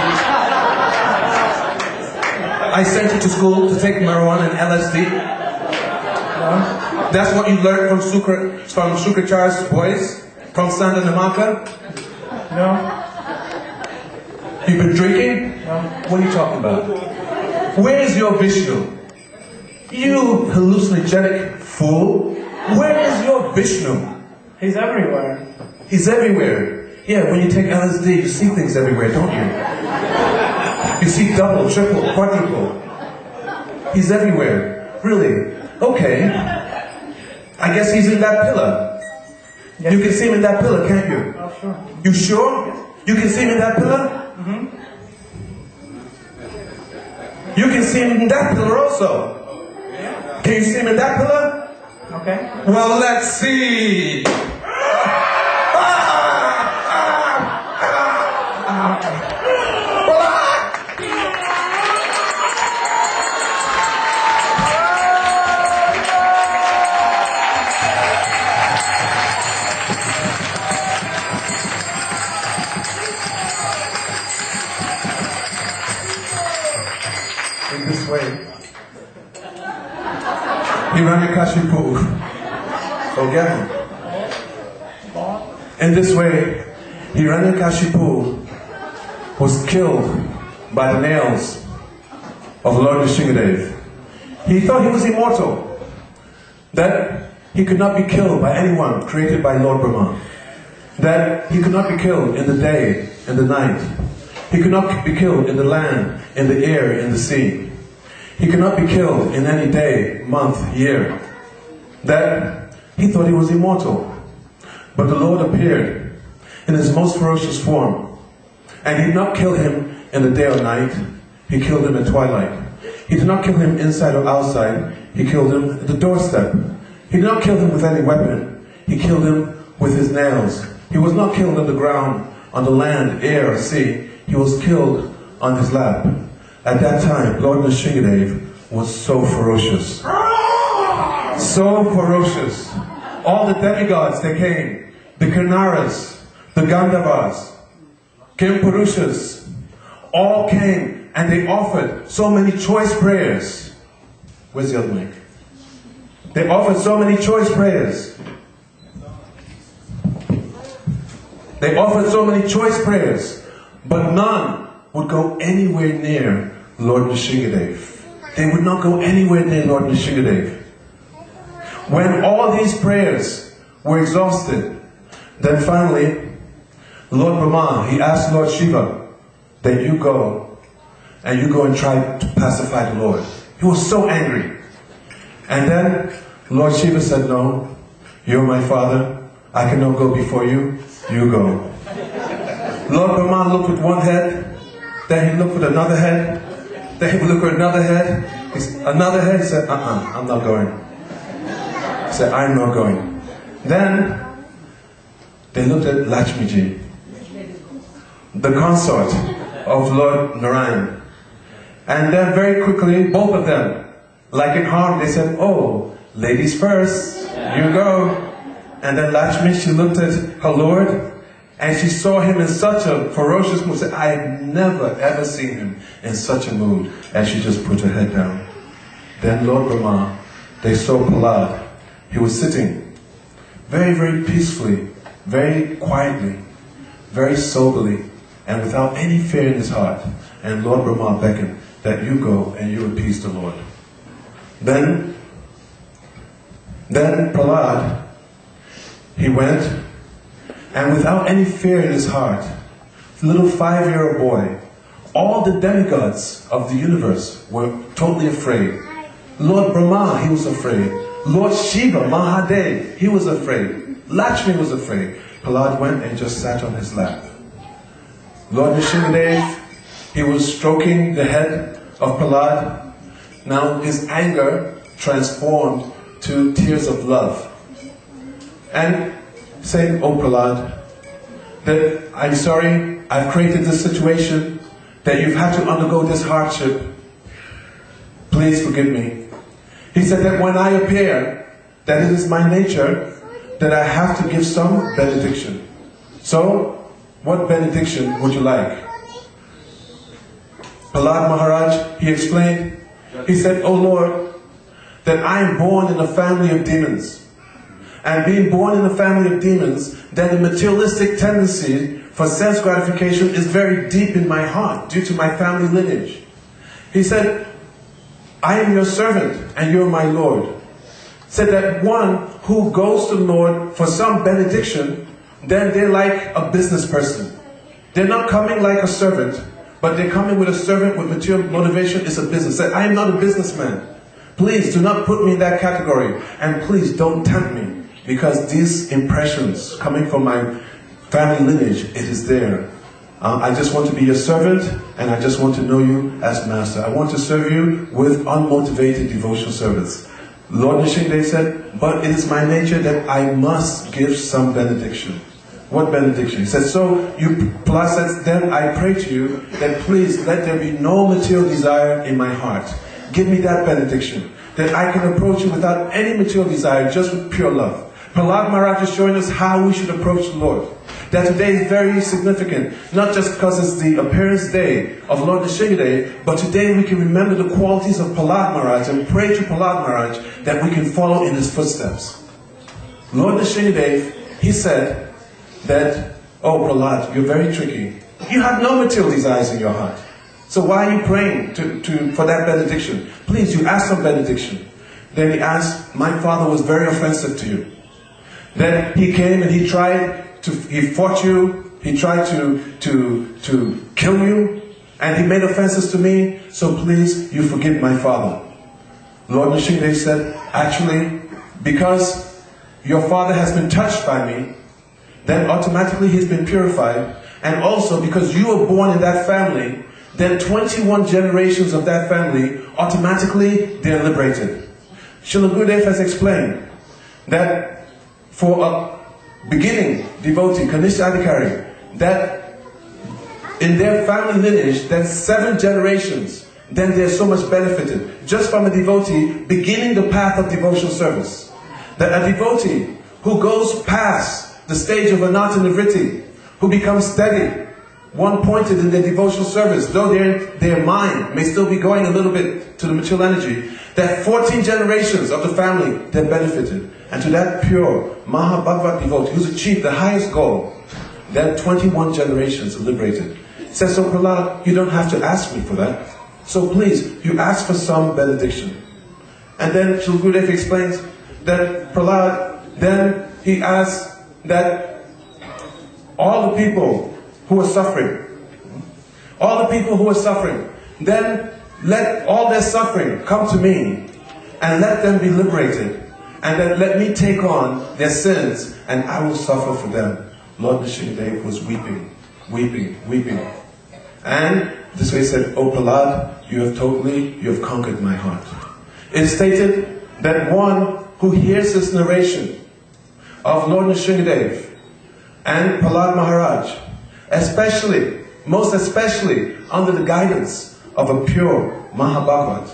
I sent you to school to take marijuana and LSD? That's what you learned from Shukracharya's boys? From Sanda Namaka? No. You've been drinking? No. What are you talking about? Where is your Vishnu? You hallucinogenic fool. Where is your Vishnu? He's everywhere. He's everywhere. Yeah, when you take LSD, you see things everywhere, don't you? You see double, triple, quadruple. He's everywhere. Really? Okay. I guess he's in that pillar. Yes. You can see him in that pillar, can't you? Oh, sure. You sure? You can see him in that pillar? Mm-hmm. You can see him in that pillar also. Can you see him in that pillar? Okay. Well, let's see. In this way, Hiranyakashipu forget him. In this way, Hiranyakashipu was killed by the nails of Lord Nrisimhadeva. He thought he was immortal, that he could not be killed by anyone created by Lord Brahma, that he could not be killed in the day and the night. He could not be killed in the land, in the air, in the sea. He could not be killed in any day, month, year. That he thought he was immortal. But the Lord appeared in his most ferocious form. And he did not kill him in the day or night, he killed him at twilight. He did not kill him inside or outside, he killed him at the doorstep. He did not kill him with any weapon, he killed him with his nails. He was not killed on the ground, on the land, air, or sea, he was killed on his lap. At that time, Lord Nrisimhadeva was so ferocious. So ferocious. All the demigods, they came. The Kinnaras, the Gandharvas, Kimpurushas, all came and they offered so many choice prayers. Where's the other mic? They offered so many choice prayers. They offered so many choice prayers, but none would go anywhere near Lord Nrisimhadeva. They would not go anywhere near Lord Nrisimhadeva. When all these prayers were exhausted, then finally, Lord Brahma, he asked Lord Shiva that you go and try to pacify the Lord. He was so angry. And then Lord Shiva said, no, you're my father, I cannot go before you, you go. Lord Brahma looked with one head, then he looked with another head, then he looked with another head, another head, he said, I'm not going. He said, I'm not going. Then they looked at Lakshmiji, the consort of Lord Narayan. And then very quickly, both of them, like in harm, they said, oh, ladies first, you go. And then Lakshmi, she looked at her Lord, and she saw him in such a ferocious mood. Said, I have never ever seen him in such a mood. And she just put her head down. Then Lord Brahma, they saw Prahlad. He was sitting very, very peacefully, very quietly, very soberly, and without any fear in his heart. And Lord Brahma beckoned that you go and you appease the Lord. Then Prahlad, he went, and without any fear in his heart, the little 5-year-old boy, all the demigods of the universe were totally afraid. Lord Brahma, he was afraid. Lord Shiva, Mahadev, he was afraid. Lakshmi was afraid. Prahlad went and just sat on his lap. Lord Nrisimhadeva, he was stroking the head of Prahlad. Now his anger transformed to tears of love. And saying, oh Prahlad, that I'm sorry, I've created this situation, that you've had to undergo this hardship. Please forgive me. He said that when I appear, that it is my nature that I have to give some benediction. So, what benediction would you like? Prahlad Maharaj, he explained, he said, oh Lord, that I am born in a family of demons. And being born in a family of demons, then the materialistic tendency for sense gratification is very deep in my heart due to my family lineage. He said, I am your servant and you're my Lord. Said that one who goes to the Lord for some benediction, then they're like a business person. They're not coming like a servant, but they're coming with a servant with material motivation. It's a business. Said, I am not a businessman. Please do not put me in that category. And please don't tempt me. Because these impressions coming from my family lineage, it is there. I just want to be your servant, and I just want to know you as master. I want to serve you with unmotivated devotional service. Lord Nrisimhadeva said, but it is my nature that I must give some benediction. What benediction? He said, Prahlad says, then I pray to you that please let there be no material desire in my heart. Give me that benediction, that I can approach you without any material desire, just with pure love. Prahlad Maharaj is showing us how we should approach the Lord. That today is very significant, not just because it's the appearance day of Lord Nrisimhadeva, but today we can remember the qualities of Prahlad Maharaj and pray to Prahlad Maharaj that we can follow in his footsteps. Lord Nrisimhadeva, he said that, oh Prahlad, you're very tricky. You have no material desires in your heart. So why are you praying for that benediction? Please, you ask some benediction. Then he asked, my father was very offensive to you. Then he came and he fought you, he tried to kill you, and he made offenses to me, so please, you forgive my father. Lord Nrisimhadeva said, actually, because your father has been touched by me, then automatically he's been purified. And also because you were born in that family, then 21 generations of that family, automatically they're liberated. Srila Gurudev has explained that for a beginning devotee, Kanishta Adhikari, that in their family lineage, then 7 generations, then they're so much benefited just from a devotee beginning the path of devotional service. That a devotee who goes past the stage of Ananta Nivritti, who becomes steady, one-pointed in their devotional service, though their mind may still be going a little bit to the material energy, that 14 generations of the family, they're benefited. And to that pure Mahabhagavat devotee who's achieved the highest goal, then 21 generations are liberated. Says, so Prahlad, you don't have to ask me for that. So please, you ask for some benediction. And then Srila Gurudev explains that Prahlad, then he asks that all the people who are suffering, then let all their suffering come to me and let them be liberated. And then let me take on their sins and I will suffer for them. Lord Nrisimhadeva was weeping, weeping, weeping. And this way he said, "O Prahlad, you have conquered my heart." It is stated that one who hears this narration of Lord Nrisimhadeva and Prahlad Maharaj, most especially under the guidance of a pure Mahabhagavat,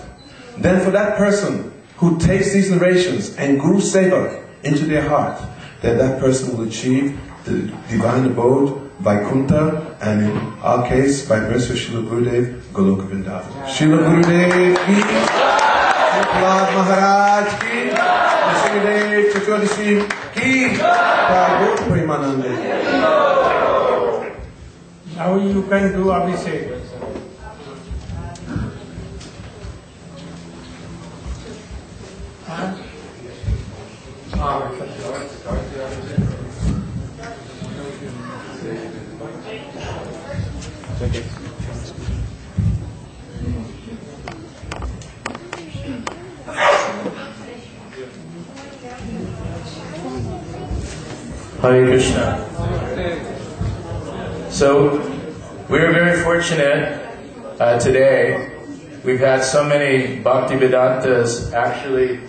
then for that person who takes these narrations and Guru Seva into their heart, that person will achieve the divine abode, Vaikuntha, and in our case, by mercy of Srila Gurudev, Goloka Vrindavan. Srila Gurudev ki, Prahlad Maharaj ki, Nrisimhadev Chaturdashi ki, Prabhu Premanande. Now you can do Abhishek. Hare Krishna. So, we're very fortunate today. We've had so many Bhaktivedantas actually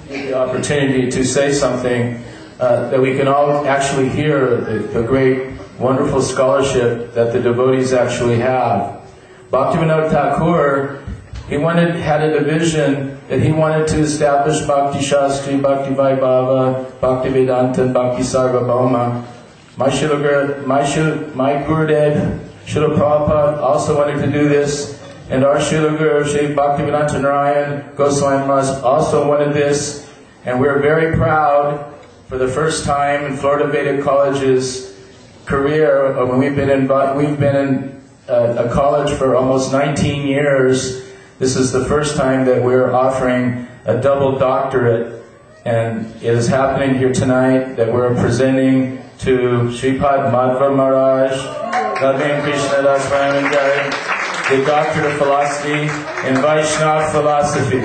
get the opportunity to say something that we can all actually hear the great, wonderful scholarship that the devotees actually have. Bhaktivinoda Thakur, he had a vision that he wanted to establish Bhakti Shastri, Bhakti Vaibhava, Bhakti Vedanta, and Bhakti Sarvabhauma. My Gurudev, Srila Prabhupada, also wanted to do this, and our Srila Guru, Sri Bhaktivedanta Narayan Goswami Maharaj, also wanted this, and we're very proud for the first time in Florida Vedic College's career, when we've been in a college for almost 19 years. This is the first time that we're offering a double doctorate, and it is happening here tonight that we're presenting to Sripad Madhva Maharaj, Naveen Krishna Das Vamanandari, the Doctorate of Philosophy in Vaishnava Philosophy.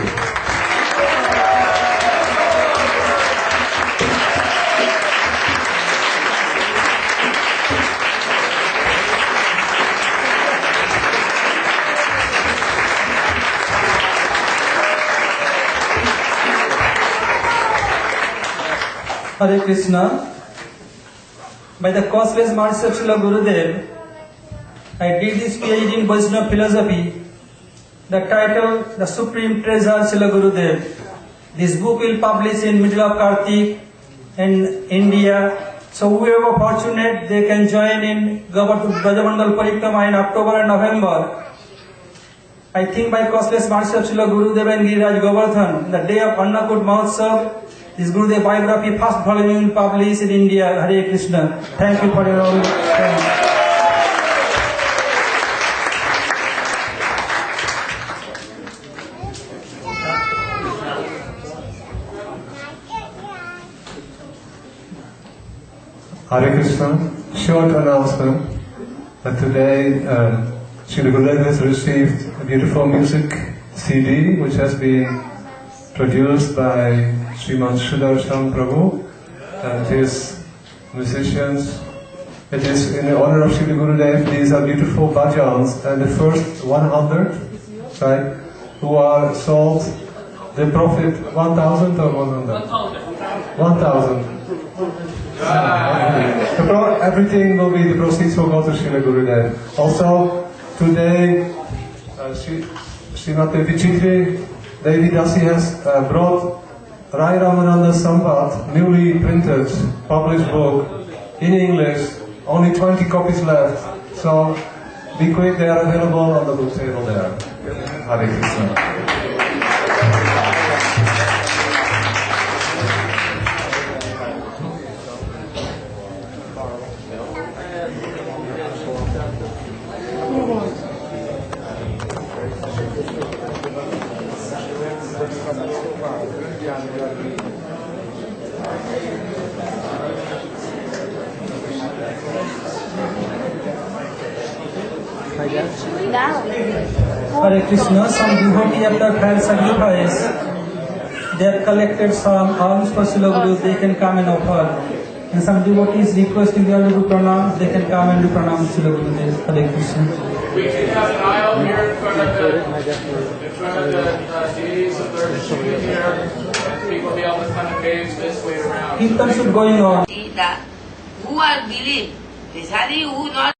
Hare Krishna. By the causeless mercy of Srila Gurudev, I did this PhD in Vaishnava philosophy. The title, The Supreme Treasure, Srila Gurudev. This book will publish in middle of Kartik in India. So whoever fortunate, they can join in Brajamandal Parikrama in October and November. I think by causeless mercy of Srila Gurudev and Giriraj Govardhan, the day of Annakut Mahotsav, this Gurudev biography, first volume will publish in India. Hare Krishna. Thank you for your all time. Hare Krishna. Short announcement that today Srila Gurudev has received a beautiful music CD which has been produced by Sriman Sudarshan Prabhu, and it is musicians. It is in honor of Srila Gurudev. These are beautiful bhajans, and the first 100, right, who are sold, they profit 1,000 or 100? 1,000. Everything will be, the proceeds will go to Srila Gurudev. Also, today, Srimati Vichitri Devi Dasi has brought Rai Ramananda Samvat, newly printed, published book, in English. Only 20 copies left, so be quick, they are available on the book table there. Hare Krishna. Hare Krishna, some devotee after had sacrifice, they have collected some alms for Srila Guru, they can come and offer. And some devotees requesting their Guru Pranam, they can come and do Pranam to Srila Guru. Hare Krishna. We can have an aisle here in front of the deities of Lord Shiva here, and people will be able to kind of gaze this way around. Kirtan should going on. Who are believed, especially who not